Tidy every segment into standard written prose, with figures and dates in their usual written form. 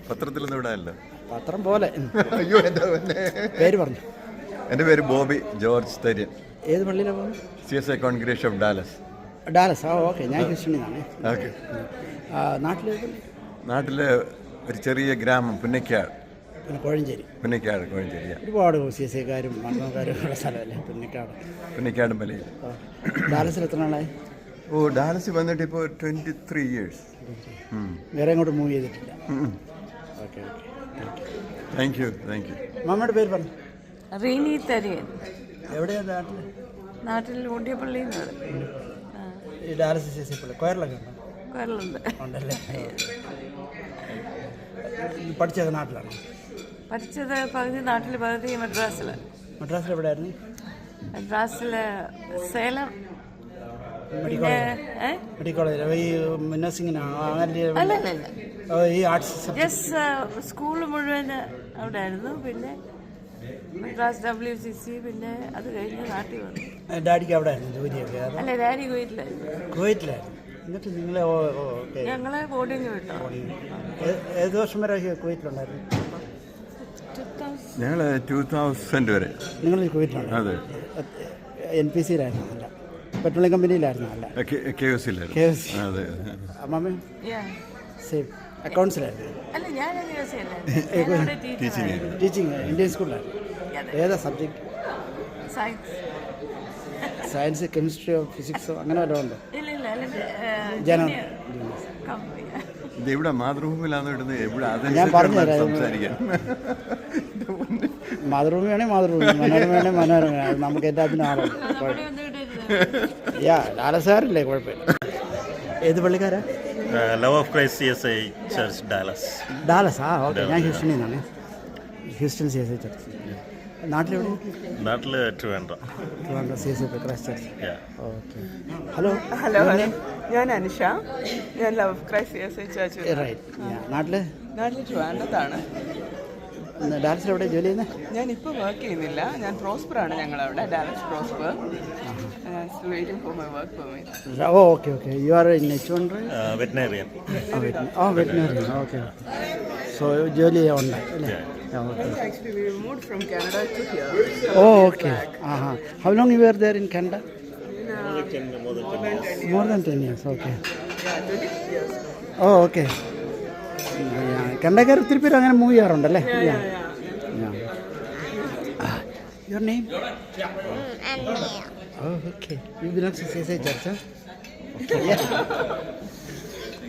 പത്രത്തിലൊന്നും ഇടാനല്ലോ. പത്രം പോലെ. അയ്യോ, എൻ്റെ പേര് പറഞ്ഞു. എൻ്റെ പേര് ബോബി ജോർജ് തര്യൻ. ഏത് പള്ളിയിലാണ് പോകുന്നത്? CSI congregation of Dallas. Dallas. Okay. ഞാൻ ഹ്യൂസ്റ്റണിന്നാണ്. ഓക്കെ. നാട്ടിൽ ഒരു ചെറിയ ഗ്രാമം പുന്നക്കാട്. പിന്നെ കോഴഞ്ചേരി. പുന്നക്കാട്. ഒരുപാട് CSIക്കാരും മണ്ണക്കാരും ഉള്ള സ്ഥലമല്ലേ പുന്നക്കാടും പലയിൽ. ഡാലസിൽ എത്ര നാളായി? ഡാലസിൽ വന്നിട്ട് ഇപ്പോൾ 23 years. വേറെ അങ്ങോട്ട് മൂവ് ചെയ്തിട്ടില്ല. ഓക്കെ. Thank U. മാമയുടെ പേര് പറഞ്ഞു. റീനി തരിയൻ. എവിടെയാണ് നാട്ടിൽ ഊട്ടിയപ്പള്ളി. ഈ ഡാലസ് CSI പള്ളി കൊയറിലൊക്കെ ഉണ്ടോ? കൊയറിലുണ്ട്. ഉണ്ടല്ലേ. പഠിച്ചത് നാട്ടിലാണോ? പഠിച്ചത് പകുതി നാട്ടിൽ, പകുതി മദ്രാസിൽ. മദ്രാസിൽ എവിടെയായിരുന്നു? മദ്രാസിൽ സേലം മെഡിക്കൽ കോളേജ്. ഈ നഴ്സിംഗിന് അല്ല ഈ ആർട്സ് ജസ്റ്റ് സ്കൂൾ മുഴുവൻ അവിടെ ആയിരുന്നു. പിന്നെ മദ്രാസ് WCC. പിന്നെ അത് കഴിഞ്ഞ് നാട്ടിൽ വന്നു. ഡാഡിക്ക് അവിടെ ആയിരുന്നു ജോലിയൊക്കെ? അല്ല, ഡാഡി കുവൈറ്റിലായിരുന്നു. എന്നിട്ട് നിങ്ങളെ ഞങ്ങളെ ബോർഡിങ് വിട്ടോ. ഏത് വർഷം വരെ കുവൈറ്റിലുണ്ടായിരുന്നു? ഞങ്ങൾ 2000 വരെ. നിങ്ങൾ കുവൈറ്റിലുണ്ട്? അതെ. NPCയിലായിരുന്നു? അല്ല, പെട്രോളിയം കമ്പനിയിലായിരുന്നു? അല്ല, അതെ. അമ്മാമ സേം അക്കൗണ്ട്സിലായിരുന്നു? ടീച്ചിങ് ഇന്ത്യൻ സ്കൂളിലായിരുന്നു. ഏതാ സബ്ജക്ട്? സയൻസ്, കെമിസ്ട്രിയോ ഫിസിക്സോ അങ്ങനെ വല്ലതും ഉണ്ടോ? ഇത് ഇവിടെ മാതൃഭൂമിയിലാണോ ഇടുന്നത്? ഞാൻ പറഞ്ഞുതരാം. മാതൃഭൂമിയാണെങ്കിൽ മാതൃഭൂമി, മനോരമയാണെങ്കിൽ മനോരമ. നമുക്ക് എല്ലാത്തിനും ആളുണ്ട്. ഡാലസുകാരില്ലേ? കുഴപ്പമില്ല. ഏത് പള്ളിക്കാരാ? Love of Christ CSI church Dallas. Dallas. Okay. ഞാൻ ഹ്യൂസ്റ്റണിൽ നിന്നാണ്. Houston CSI church. നാട്ടിലെവിടെ? നാട്ടിൽ Trivandrum CSI Christ church. Okay. Hello, ഞാൻ അനുഷ. ഞാൻ love of Christ CSI church. Right. നാട്ടിൽ ട്രിവാൻഡ്രത്താണ്. ഡാലസിൽ എവിടെ ജോലി ചെയ്യുന്നത്? ഞാനിപ്പോൾ വർക്ക് ചെയ്യുന്നില്ല. ഞാൻ പ്രോസ്പറാണ്. ഞങ്ങളവിടെ Dallas prosper. Waiting for my work permit. Okay. You are in H1? വെറ്റിനറിയൻ. വെറ്റിനറിയൻ. Okay. So ജോലി ഉണ്ട് അല്ലേ? Actually, we moved from Canada to here. Okay. How long you were there in Canada? More than 10 years. Okay. Yeah, 23 years. Okay. കണ്ടക്കാർ ഒത്തിരി പേര് അങ്ങനെ move ചെയ്യാറുണ്ടല്ലേ? Your name? Anna. Okay. You belong to CSI Church? Okay. Yeah.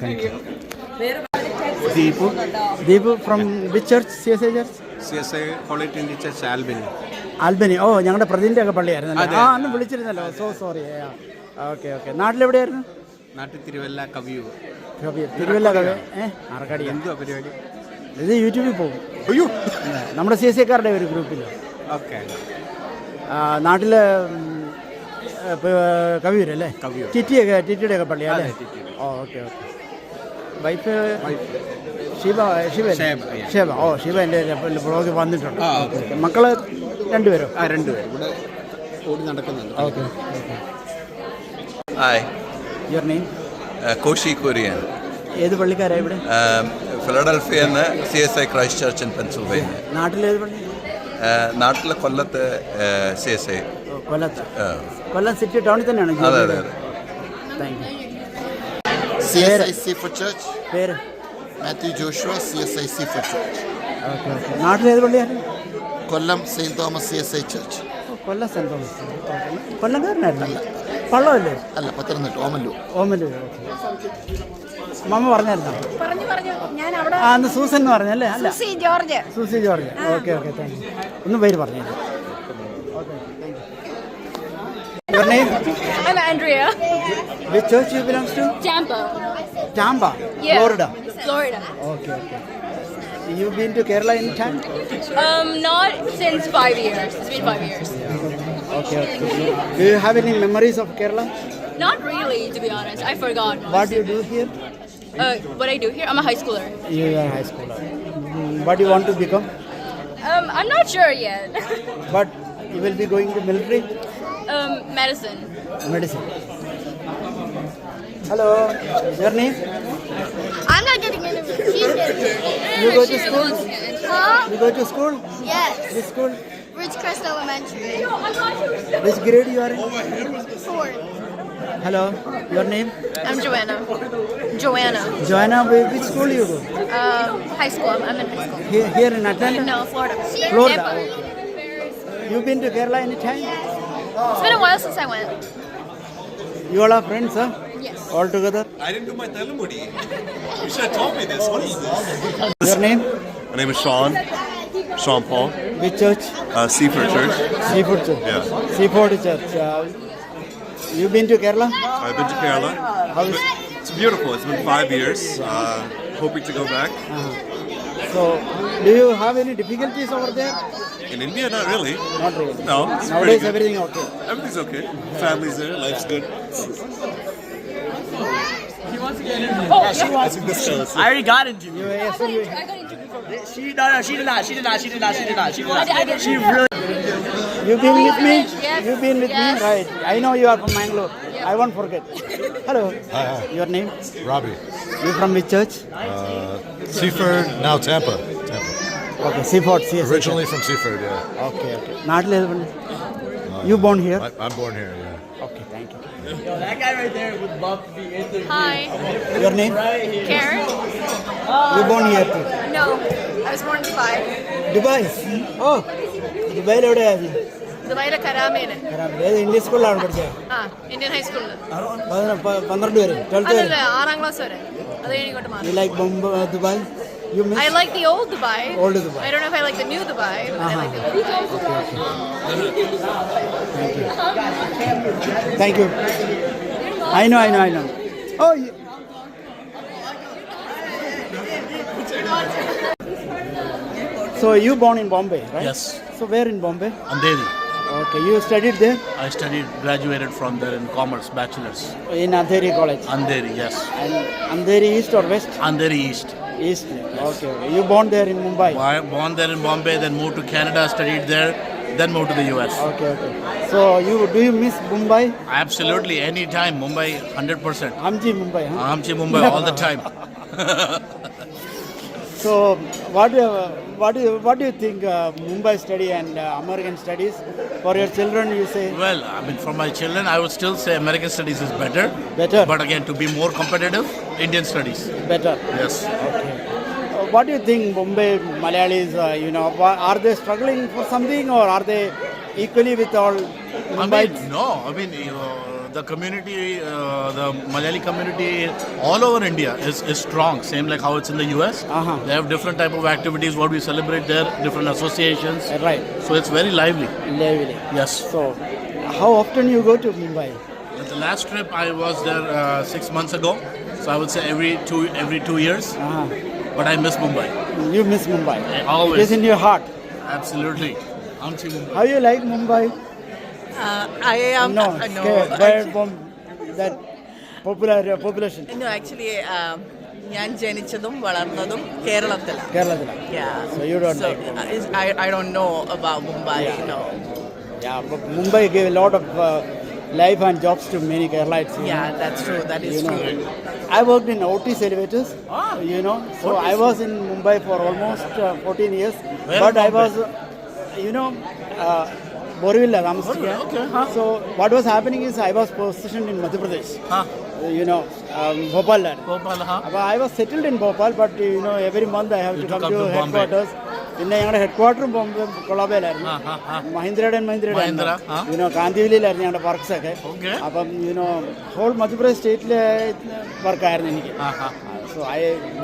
Thank you. Deepu from which church? CSI Church? CSI Holy Trinity Church, Albany. ഞങ്ങളുടെ പ്രതിൻ്റെ ഒക്കെ പള്ളിയായിരുന്നു. അന്ന് വിളിച്ചിരുന്നല്ലോ. Sorry. Okay. നാട്ടിലെവിടെയായിരുന്നു? നാട്ടിൽ തിരുവല്ല കവിയൂർ. തിരുവല്ല കവി. ആർക്കാടി? എന്തുവാ പരിപാടി? ഇത് യൂട്യൂബിൽ പോകും. അയ്യോ, നമ്മുടെ CSIക്കാരുടെ ഒരു ഗ്രൂപ്പിൽ. ഓക്കെ. നാട്ടില് കവിയൂരല്ലേ? ടിറ്റിയുടെ ഒക്കെ പള്ളിയല്ലേ? ഓക്കെ. വൈഫ് ഷീബ. ഷീബ എൻ്റെ ബ്ലോഗ് വന്നിട്ടുണ്ട്. മക്കള് രണ്ടുപേരോ? രണ്ടുപേരും ഇവിടെ ഓടി നടക്കുന്നുണ്ട്. Okay. Hi. Your name? Koshy Kurian. ഏത് പള്ളിക്കാരാ ഇവിടെ? Philadelphia CSI Christ church in Pennsylvania. നാട്ടിലേത് പള്ളി? നാട്ടിലെ കൊല്ലത്ത് CSI. കൊല്ലം സിറ്റി ടൗണിൽ തന്നെയാണ്? അതെ. Thank you. CSI Seafood Church. പേര്? Matthew Joshua, CSI Seafood Church. Okay. നാട്ടിലേത് പള്ളിയായിരുന്നു? Kollam Saint Thomas CSI Church. Kollam Saint Thomas. കൊല്ലംകാരനായിരുന്നല്ല? പള്ളമല്ലേ? അല്ല, പത്തനംതിട്ട ഓമല്ലൂർ. മമ്മ പറഞ്ഞായിരുന്നോ? അന്ന് സൂസൻ എന്ന് പറഞ്ഞല്ലേ? അല്ല, Susie George. Okay. Thank you. ഒന്ന് പേര് പറഞ്ഞു. Your name? I'm Andrea. Which church you belongs to? Tampa. Yeah. Florida. Okay. You've been to Kerala any time? Not since 5 years. It's been 5 years. Okay. Do you have any memories of Kerala? Not really, to be honest. I forgot. What do you do here? What I do here? I'm a high schooler. You are a high schooler. What do you want to become? I'm not sure yet. But you will be going to military? Medicine. Hello. Your name? I'm not getting into You go to school? Huh? You go to school? Yes. Which school? Ridgecrest Elementary. Which grade you are in? 4. Hello, your name? I'm Joanna. Joanna, which school you go? High school. I'm in high school. Here in Atlanta? No, Florida. Florida. Tampa. Okay. You been to Kerala anytime? It's been a while since I went. You all are friends, huh? Yes. All together? I didn't do my Telamudi. You should have told me this. What is this? Your name? My name is Sean Paul, Which church? Seaford Church. Seafood Church. Yeah. Seafood Church. You been to Kerala? I've been to Kerala. How is It's beautiful. It's been 5 years. Hoping to go back. So, do you have any difficulties over there? In India, not really. Not really. No, it's pretty Nowadays, good. everything okay. Everything's okay. Family's there. Life's good. I already got into you. I got interviewed for it. She did not. She really. You been with me? Yes. You been with Yes. me? Right. I know you are from Mangalore. I won't forget. Hello. Hi. Your name? Robbie. You from which church? Seaford, now Tampa. Okay, Seaford. CSI. Originally from Seaford, yeah. Okay. Natal. You born here? I'm born here, yeah. Okay, thank you. That guy right there would love to be interviewed. Hi. Your name? Karen? You born here too? No. I was born in Dubai. Dubai. Oh, ദുബായിൽ എവിടെയാണ്? ദുബായിലെ കരാമയില്. ഏത് Indian സ്കൂളിലാണ് പഠിച്ചത്? Indian ഹൈസ്കൂളിൽ. 12 വരെ 12th വരെ? അല്ലല്ല 6ാം ക്ലാസ് വരെ. അത് കഴിഞ്ഞ് ഇങ്ങോട്ട് മാറി. You like Dubai? You miss? I like the old Dubai. Old Dubai. I don't know if I like the new Dubai, but I like the old Dubai. Thank you. I know. Oh, so you born in Bombay, right? Yes. So where in Bombay? Andheri. Okay, you studied there? I graduated from there in commerce, bachelor's. In Andheri College. Andheri, yes. And Andheri East or West? Andheri East. East. Okay. You born there in Mumbai? Born there in Bombay, then moved to Canada, studied there, then moved to the US. Okay. So do you miss Mumbai? Absolutely, anytime. Mumbai, 100%. Amchi Mumbai, huh? Amchi Mumbai all the time. So what do you think Mumbai study and American studies for your children? You say Well, I mean, for my children, I would still say American studies is better. Better. But again, to be more competitive, Indian studies. better. Yes. Okay. What do you think Mumbai Malayalis? Are they struggling for something or are they equally with all Mumbai? The community, the Malayali community all over India is strong. Same like how it's in the US. They have different type of activities. What we celebrate there, different associations. Right. So it's very lively. Lively. Yes. So how often you go to Mumbai? At the last trip I was there 6 months ago. So I would say every 2 years. But I miss Mumbai. You miss Mumbai. Always. It is in your heart. Absolutely. Amchi Mumbai. How you like Mumbai? I am that population. No, actually, ഞാൻ ജനിച്ചതും വളർന്നതും കേരളത്തിലാണ്. കേരളത്തിലാണ്. Yeah. So you don't like I don't know about Mumbai. Yeah. No. Yeah, but Mumbai gave a lot of life and jobs to many Keralites. Yeah, that's true. That is true. I worked in Otis Elevators, so I was in Mumbai for almost 14 years. But I was, Borivilla, Ramstia. So what was happening is I was positioned in Madhya Pradesh. Bhopal. I was settled in Bhopal, but every month I have to come to headquarters. പിന്നെ ഞങ്ങളുടെ ഹെഡ്ക്വാർട്ടറും കൊളാബയിലായിരുന്നു. മഹീന്ദ്രയുടെ കാന്തിവലിയിലായിരുന്നു ഞങ്ങളുടെ വർക്ക്സൊക്കെ. അപ്പം whole Madhya Pradesh സ്റ്റേറ്റിലെ വർക്കായിരുന്നു എനിക്ക്. So I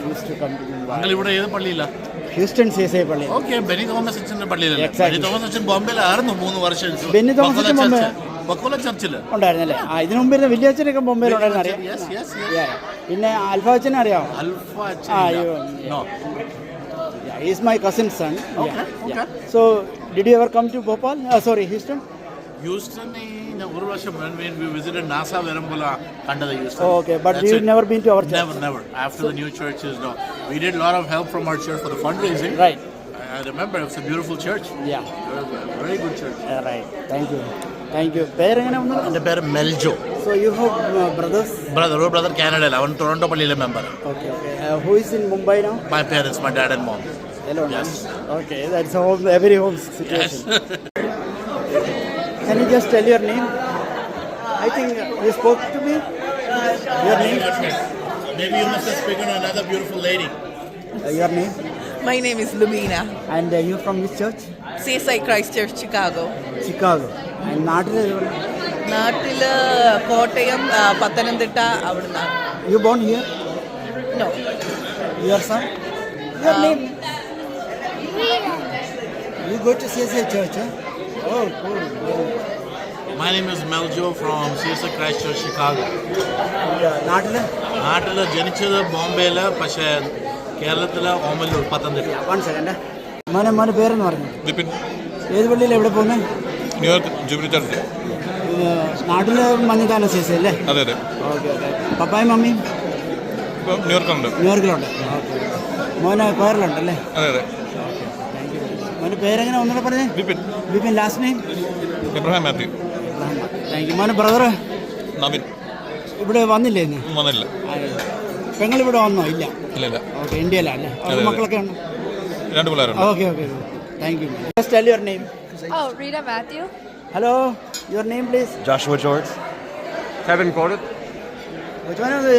use to come to Mumbai. ഇവിടെ ഏത് പള്ളിയിലാണ്? Houston CSI പള്ളി. Benny Thomas അച്ഛൻ്റെ പള്ളിയിലല്ലേ? ബെന്നി തോമസ് അച്ഛൻ ബോംബെയിലായിരുന്നു 3 വർഷം. ബെന്നി തോമസ് അച്ഛൻ ബോംബെ ബക്കോല ചർച്ചില് ഉണ്ടായിരുന്നല്ലേ? ഇതിനു മുമ്പ് ഇരുന്ന വലിയച്ഛനൊക്കെ ബോംബെയിലുണ്ടായിരുന്നു അറിയാം. പിന്നെ അൽഫ അച്ഛനെ അറിയാമോ? He is my cousin's son. Okay. So, did you ever come to Bhopal? Houston? Houston, when we visited NASA, Houston. Oh, okay, but you've never been to our church? Never. After the new churches, no. We did a lot of help from our church for the fundraising. Right. I remember it was a beautiful church. Yeah. Very good church. Right. Thank you. Thank you. പേരെങ്ങനെ വന്നത്? എൻ്റെ പേര് Meljo. So you have brothers? Brother കാനഡയിൽ, അവൻ Toronto പള്ളിയിലെ member. Okay okay. Who is in Mumbai now? My parents, my dad and mom. Hello. Yes. Okay, that's home, every home situation. Can you just tell your name? I think you spoke to me. Your name? Maybe you must have spoken to another beautiful lady. Your name? My name is Lumina. And you from which church? CSI Christ Church, Chicago. Chicago. And നാട്ടിൽ നാട്ടിൽ കോട്ടയം, പത്തനംതിട്ട, അവിടുന്ന്. You born here? No. Your son? Your name? You go to CSI Church, huh? Oh, cool. My name is Meljo from CSI Christ Church, Chicago. നാട്ടിൽ ജനിച്ചത് ബോംബെയിൽ, പക്ഷേ കേരളത്തിലെ Omallur, Pathanamthitta. One second. മോനെ പേരെന്ന് പറഞ്ഞു? വിപിൻ. ഏത് പള്ളിയിൽ എവിടെ പോകുന്നത്? New York jubilee church. നാട്ടിൽ മഞ്ഞത്താന CSI അല്ലേ? അതെ അതെ. Okay okay. പപ്പായും മമ്മിയും ഇപ്പം ന്യൂയോർക്കുണ്ട്. ന്യൂയോർക്കിലുണ്ട്. ഓക്കെ. മോനെ കോയറിലുണ്ടല്ലേ? അതെ അതെ. മോൻ്റെ പേരെങ്ങനെ ഒന്നുകൂടെ പറഞ്ഞേ? Vipin. Vipin. Last name? Abraham Matthew. Thank you. മോനെ ബ്രദർ നവീൻ. ഇവിടെ വന്നില്ലേ ഇന്ന്? വന്നില്ല. പെങ്ങളിവിടെ വന്നോ? ഇല്ല. ഇല്ല. ഓക്കെ. ഇന്ത്യയിലല്ലേ? മക്കളൊക്കെ ഉണ്ട്? 2 പിള്ളേരുണ്ട്. Okay okay. Thank you. Just tell your name. Oh, Rita Matthew. Hello, your name please? Joshua George. Kevin Gordon.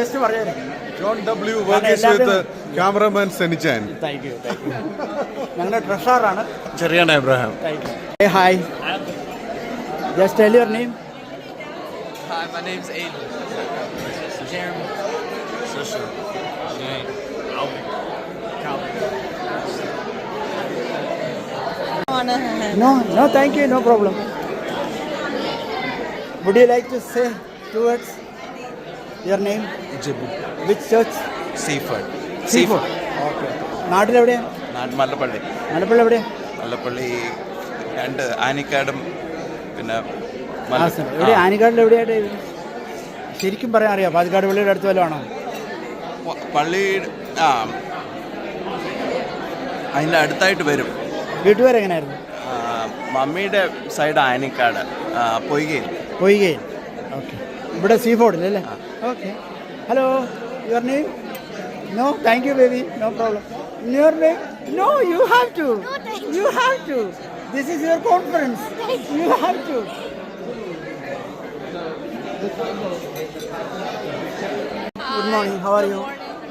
Just പറഞ്ഞേ. John W. works with cameraman Senichan. Thank you. ഞങ്ങളുടെ ട്രഷറാണ്. Cherian Abraham. Thank you. Hey, hi. Just tell your name. Hi, my name's Aiden. Jeremy. No, thank you, no problem. Would you like to say 2 words? Your name? Jibu. Which church? Seaford. Okay. നാട്ടിലെവിടെയാ? മല്ലപ്പള്ളി. മലപ്പള്ളി എവിടെയാ? മല്ലപ്പള്ളി 2 ആനിക്കാടും പിന്നെ എവിടെ? ആനിക്കാടിൽ എവിടെയായിട്ട്? ശരിക്കും പറയാൻ അറിയാം? പാലക്കാട് പള്ളിയുടെ അടുത്ത് വല്ലതും ആണോ? പള്ളി അതിൻ്റെ അടുത്തായിട്ട് വരും. വീട്ടുപേരെങ്ങനെയായിരുന്നു? മമ്മിയുടെ സൈഡ് ആനിക്കാട്, പൊയ്കയിൽ. ഓക്കെ. ഇവിടെ സീഫോർഡിലല്ലേ? Okay. Hello, your name? No, thank you baby, no problem. Your name? No, you have to. This is your conference. You have to. Good morning, how are you?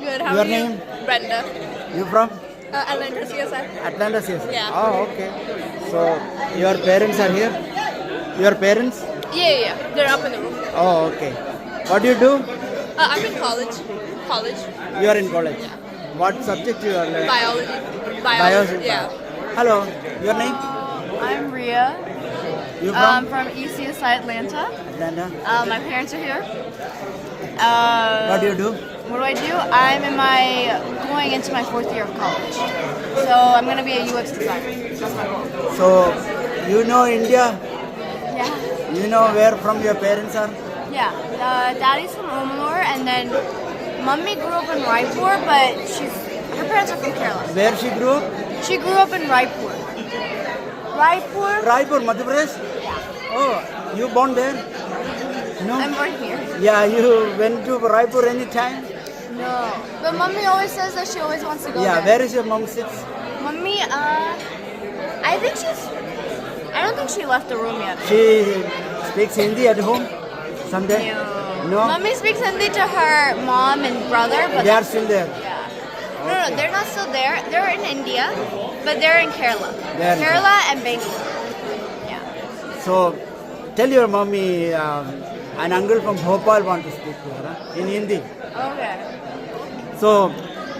Good. How Your are you? name? Brenda. You from? Atlanta, CSI. Atlanta CSI. Yeah. Oh, okay. So, your parents are here? Your parents? Yeah. They're up in the room. Oh, okay. What do you do? I'm in college. You are in college. What subject you are learning? Biology. Yeah. Hello, your name? I'm Rhea. You from? From ECSI Atlanta. Atlanta. My parents are here. What do you do? What do? I'm going into my 4th year of college. So I'm going to be a UX designer. That's my goal. So, you know India? Yeah. You know where from your parents are? Yeah. Daddy's from Omanur, and then Mummy grew up in Raipur, but her parents are from Kerala. Where she grew up? She grew up in Raipur. Raipur, Madhya Pradesh? Yeah. Oh, you born there? No? I'm born here. Yeah, you went to Raipur any time? No. But Mummy always says that she always wants to go Yeah, there. where is your mom sits? Mummy, I don't think she left the room yet. She speaks Hindi at home someday? No? Mummy speaks Hindi to her mom and brother, but They are still there? yeah. No, they're not still there. They're in India, but they're in Kerala. They are in Kerala and Bangalore. Yeah. So, tell your mommy, an uncle from Bhopal want to speak to her in Hindi. Okay. So,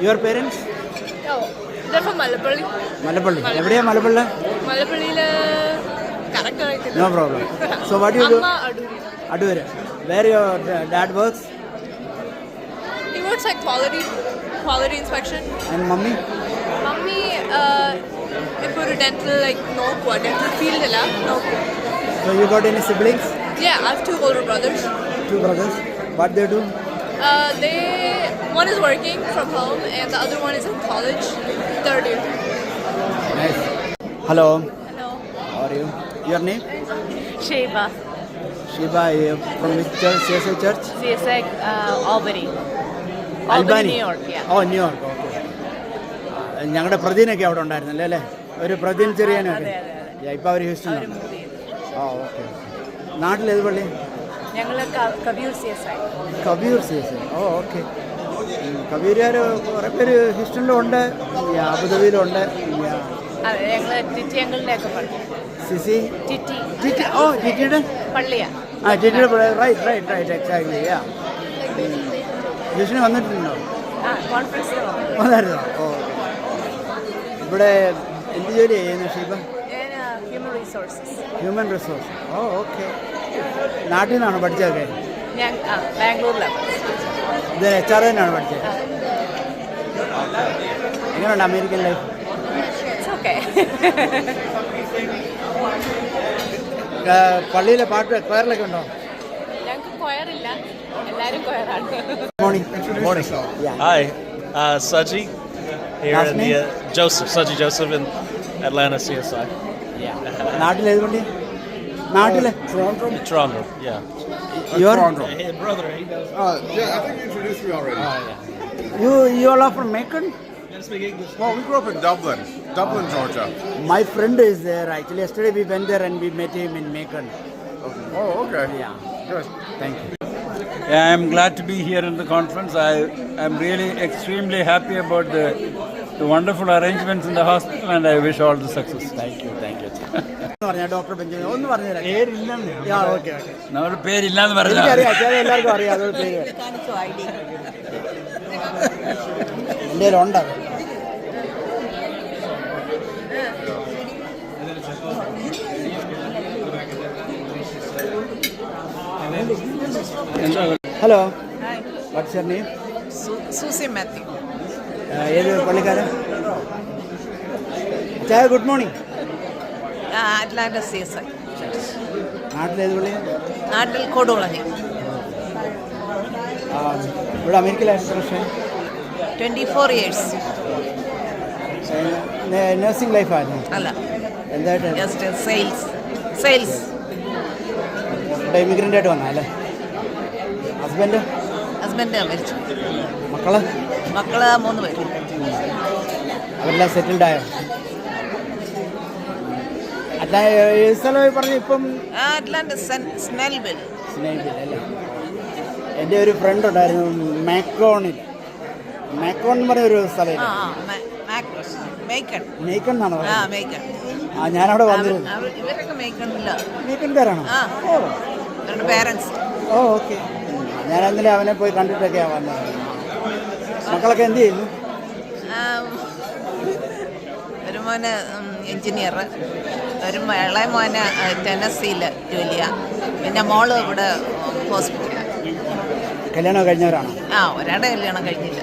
your parents? Oh, they're from Malapalli. Malapalli. Everywhere Malapalli? Malapalli correct. No problem. So, what do you do? Amma Aduri. Adure. Where your dad works? He works like quality inspection. And mommy? Mummy, if you're dental, like dental field, no. So, you got any siblings? Yeah, I have 2 older brothers. 2 brothers. What they do? One is working from home and the other one is in college, 3rd year. Nice. Hello. Hello. How are you? Your name? Sheba. Shiba, from which church? CSI church? CSI Albany. Albany. New York, yeah. Oh New York okay. ഞങ്ങളുടെ പ്രദീനൊക്കെ അവിടെ ഉണ്ടായിരുന്നല്ലേ അല്ലേ? ഒരു പ്രദീൻ ചെറിയാനൊക്കെ ഇപ്പം അവർ ഹ്യൂസ്റ്റണിലാണ്. ആ okay. നാട്ടിലേത് പള്ളി? ഞങ്ങൾ Kaviyoor CSI. Kaviyoor CSI. ഓ okay. കവിയൂരുകാർ കുറേ പേര് ഹ്യൂസ്റ്റണിലും ഉണ്ട്, അബുദാബിയിലും ഉണ്ട്. അതെ, ഞങ്ങൾ ടിറ്റി അങ്കിളിൻ്റെ ഒക്കെ പള്ളി. സിസി ടിറ്റി ഓ ടിറ്റിയുടെ പള്ളിയാ. ആ ടിറ്റിയുടെ റൈറ്റ് എക്സാക്ട്ലി. ഹ്യൂസ്റ്റണിൽ വന്നിട്ടുണ്ടോ? കോൺഫറൻസ് വന്നായിരുന്നോ? ഓ ഇവിടെ എന്ത് ജോലി ചെയ്യുന്നു Sheeba? Human resources. Human resource. Oh okay. നാട്ടിൽ നിന്നാണോ പഠിച്ചതൊക്കെ? ഞാൻ ബാംഗ്ലൂരിലാണ്. ഇത് HRNാണ് പഠിച്ചത്. എങ്ങനെയുണ്ട് അമേരിക്കൻ ലൈഫ്? പള്ളിയിലെ പാട്ട് കൊയറിലൊക്കെ ഉണ്ടോ? ഞങ്ങൾക്ക് കൊയറില്ല, എല്ലാവരും കൊയറാണ്. Morning. Hi, Saji here Last in name? Saji Joseph in Atlanta CSI. നാട്ടിൽ ഏത് പള്ളി? നാട്ടിലെ Toronto, yeah. Hey, brother, he knows. Yeah, I think you introduced me already. you all are from Macon? Well, we grew up in Dublin, Georgia. My friend is there actually. Yesterday we went there and we met him in Macon. Oh, okay. Yeah. Good. Thank you. I am glad to be here in the conference. I am really extremely happy about the wonderful arrangements in the hospital, and I wish all the success. Thank you. Doctor Benjamin ഒന്ന് പറഞ്ഞുതരാം. Okay okay. നമ്മുടെ പേരില്ലാന്ന് പറഞ്ഞു. എനിക്കറിയാം, എല്ലാവർക്കും അറിയാം അതൊരു പേര്. എൻ്റെ ഉണ്ട്. Hello, what's your name? Susie Mathew. ഏത് പള്ളിക്കാരൻ? ചായ ഗുഡ് മോർണിംഗ്. Atlanta CSI. നാട്ടിലേത് പള്ളി? നാട്ടിൽ കൊടുവളഞ്ഞി. ഇവിടെ അമേരിക്കയിലായിരുന്നു പക്ഷേ 24 years. നഴ്സിംഗ് ലൈഫായിരുന്നു? അല്ല, എന്തായിട്ട്? Just sales. ഇവിടെ ഇമിഗ്രൻ്റ് ആയിട്ട് വന്നാ അല്ലേ? ഹസ്ബൻഡ് മരിച്ചു. മക്കള് 3 പേര്. അവരെല്ലാം സെറ്റിൽഡായോ? സ്ഥലമായി പറഞ്ഞു ഇപ്പം അറ്റ്ലാന്റ സ്നെൽവിൽ അല്ലേ? എൻ്റെ ഒരു ഫ്രണ്ട് ഉണ്ടായിരുന്നു മാക്കോൺ എന്ന് പറഞ്ഞൊരു സ്ഥലം. മേക്കൺ എന്നാണോ? ആ, ഞാനവിടെ വന്നിരുന്നു. മേക്കൺകാരാണോ? ഓ ഓക്കെ. ഞാൻ അന്നേരം അവനെ പോയി കണ്ടിട്ടൊക്കെയാണ് വന്നത്. മക്കളൊക്കെ എന്ത് ചെയ്യുന്നു? ഒരു മോന് എഞ്ചിനീയർ, ഒരു ഇളയ മോന് ടെന്നസിയിൽ ജോലിയാണ്, പിന്നെ മോള് ഇവിടെ ഹോസ്പിറ്റലിൽ. കല്യാണം കഴിഞ്ഞവരാണോ? ഒരാളുടെ കല്യാണം കഴിഞ്ഞില്ല.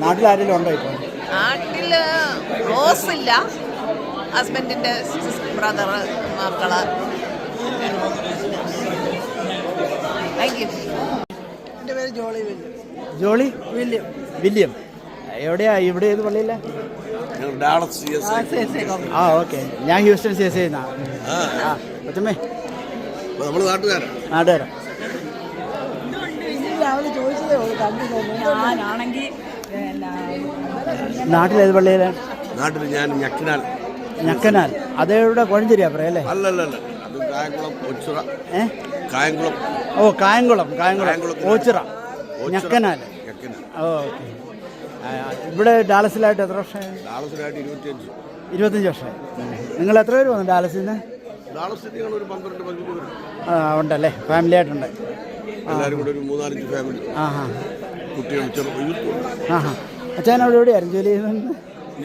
നാട്ടിൽ ആരെങ്കിലും ഉണ്ടോ ഇപ്പോൾ? നാട്ടിൽ റോസ് ഇല്ല, ഹസ്ബൻഡിൻ്റെ ബ്രദർ, മക്കള്. Thank you. എൻ്റെ പേര് ജോളി വില്യം. എവിടെയാ? ഇവിടെ ഏത് പള്ളിയില്ല? ആ ഓക്കെ. ഞാൻ ഹ്യൂസ്റ്റൺ CSI കൊച്ചമ്മേ. നമ്മൾ നാട്ടുകാരാ. നാട്ടിലേത് പള്ളിയിലാണ്? നാട്ടിൽ ഞാൻ ഞക്കനാൽ. അതെവിടെ? കോഴഞ്ചേരിയാ പറയല്ലേ? അല്ലല്ല, അത് കായംകുളം ഓച്ചിറ. കായംകുളം. ഓ കായംകുളം ഓച്ചിറ ഞക്കനാൽ. ഓക്കെ. ഇവിടെ ഡാലസിലായിട്ട് എത്ര വർഷമായി? ഡാലസിലായിട്ട് 25 വർഷമായി. നിങ്ങൾ എത്ര പേര് വന്നു ഡാലസിൽ നിന്ന്? ഒരു 12-15 പേര് ഉണ്ടല്ലേ? ഫാമിലി ആയിട്ടുണ്ട് എല്ലാവരും കൂടെ, ഒരു 3-4 ഫാമിലി. കുട്ടികൾ അച്ഛൻ അവിടെ എവിടെയായിരുന്നു ജോലി ചെയ്യുന്നത്?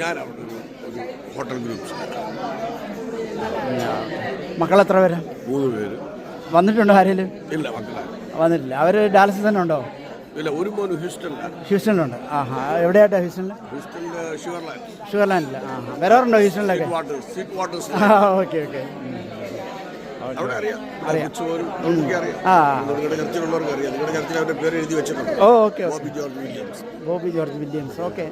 ഞാൻ അവിടെ ഒരു ഹോട്ടൽ ഗ്രൂപ്പ്സ്. മക്കൾ എത്ര പേരാ? 3 പേര്. വന്നിട്ടുണ്ടോ ആരെങ്കിലും? ഇല്ല, മക്കളാണ് വന്നിട്ടില്ല. അവർ ഡാലസിൽ തന്നെ ഉണ്ടോ? ഇല്ല, ഒരു മോന് ഹ്യൂസ്റ്റണിലുണ്ട്. എവിടെയായിട്ടാ ഹ്യൂസ്റ്റണിൽ? ഷുഗർലാൻഡില്ല. വരാറുണ്ടോ ഹ്യൂസ്റ്റണിലൊക്കെ? Okay. Oh okay. Bobby George Williams. Okay.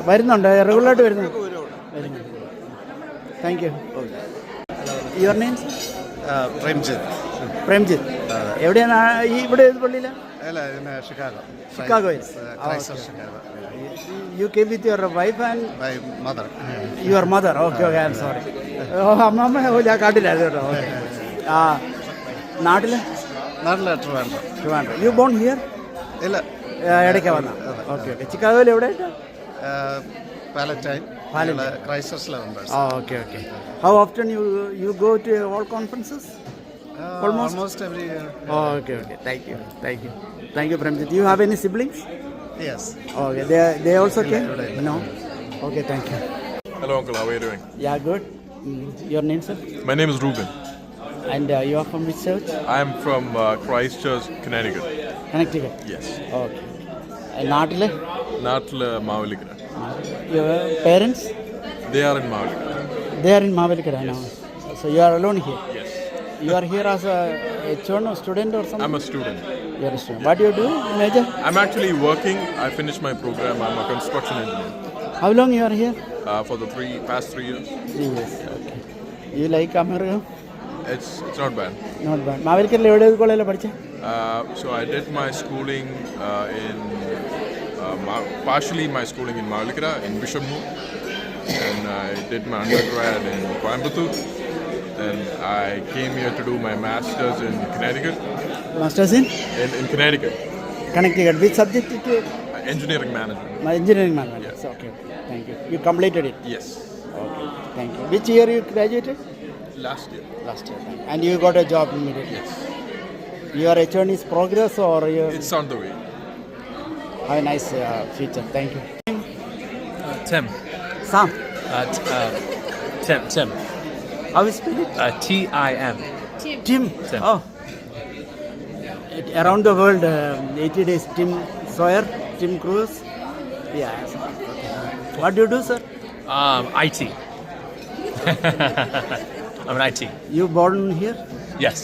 വരുന്നുണ്ട്, റെഗുലറായിട്ട് വരുന്നു. Thank you. Your name? Premjith. എവിടെയാണ് ഇവിടെ ഏത് പള്ളിയിലാണ്? ഷിക്കാഗോയിൽ. You came with your wife and your mother. Okay okay, I am sorry. അമ്മ ഞാൻ കാട്ടില്ലായിരുന്നു കേട്ടോ. ഓക്കെ. ആ നാട്ടിൽ ട്രിവാൻഡ്രം. U bone here? ഇല്ല, ഇടയ്ക്ക് വന്ന. Okay okay. ചിക്കാഗോയിൽ എവിടെ? പാലറ്റൈൻ ക്രൈസ്റ്റേഴ്സിലാണ്. Okay okay. How often you go to all conferences? Almost every year. Okay okay. Thank you Premjit. Do you have any siblings? Yes. Okay, they also came? No. Okay, thank you. Hello, uncle. How are you doing? Yeah, good. Your name, sir? My name is Ruben. And you are from which church? I am from Christchurch, Connecticut. Connecticut. Yes. Okay. നാട്ടിലെ? നാട്ടിൽ Mavelikkara. Your parents? They are in Mavelikara. They are in Mavelikara now. So you are alone here? Yes. You are here as a H1 or student or something? I'm a student. You are a student. What do you do, major? I'm actually working. I finished my program. I'm a construction engineer. How long you are here? For the past 3 years. 3 years. Okay. You like America? It's not bad. Not bad. മാവേലിക്കരയിൽ എവിടെ കോളേജിലാണ് പഠിച്ചത്? So I did my schooling in partially my schooling in Mavelikara in Bishopmoor, and I did my undergrad in Coimbatore. Then I came here to do my master's in Connecticut. Masters in Connecticut. Connecticut. Which subject did you? Engineering management. Engineering management. Yes. Okay. Thank you. You completed it. Yes. Okay. Thank you. Which year you graduated? Last year. Last year. And you got a job immediately. Yes. Your H1 is progress or you? It's on the way. Have a nice future. Thank you. Tim. Sam. Tim. How is it? Tim. Tim. Tim. Oh. Around the world, 80 days. Tim Sawyer, Tim Cruise. Yeah. Okay. What do you do, sir? IT. I'm an IT. You born here? Yes.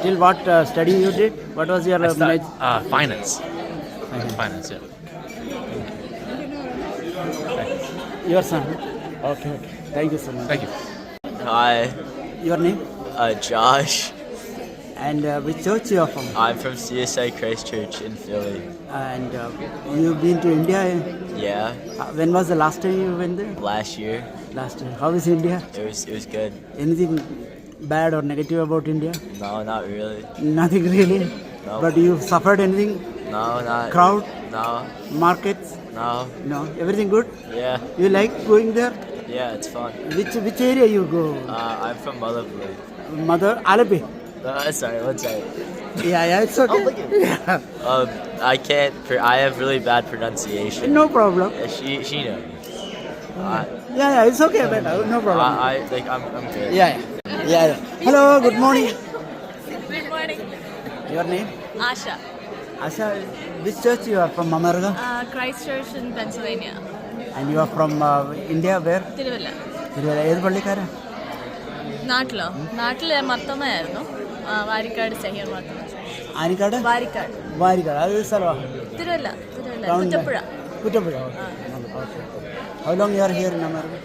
Till what study you did? What was your major? Finance. Finance, yeah. Your son? Okay. Thank you so much. Thank you. Hi, Your name? Josh. And which church you are from? I'm from CSI Christchurch in Philly. And you've been to India? Yeah, When was the last time you went there? last year. Last year. How is India? It was good. Anything bad or negative about India? No, not really. Nothing really? No. But you suffered anything? No, not Crowd? No, Markets? no. No. Everything good? Yeah, You like going there? yeah, it's fun. Which area you go? I'm from Motherboard. Mother? Alapi? Sorry, one second. Yeah, it's okay. I can't. I have really bad pronunciation. No problem. She knows. Yeah, it's okay, but no problem. I'm good. Yeah. Hello, good morning. Good morning. Your name? Asha. Asha, which church you are from, America? Christchurch in Pennsylvania. And you are from India, where? Thiruvalla. ഏത് പള്ളിക്കാരാ? നാട്ടിലെ മർത്തമ്മയായിരുന്നു. വാരിക്കാട് സെഹിയർ മർത്തമ്മ. ആനിക്കാട്? വാരിക്കാട്. അത് സ്ഥലമാണ്? Thiruvalla. Kuttapuzha. Okay. How long you are here in America?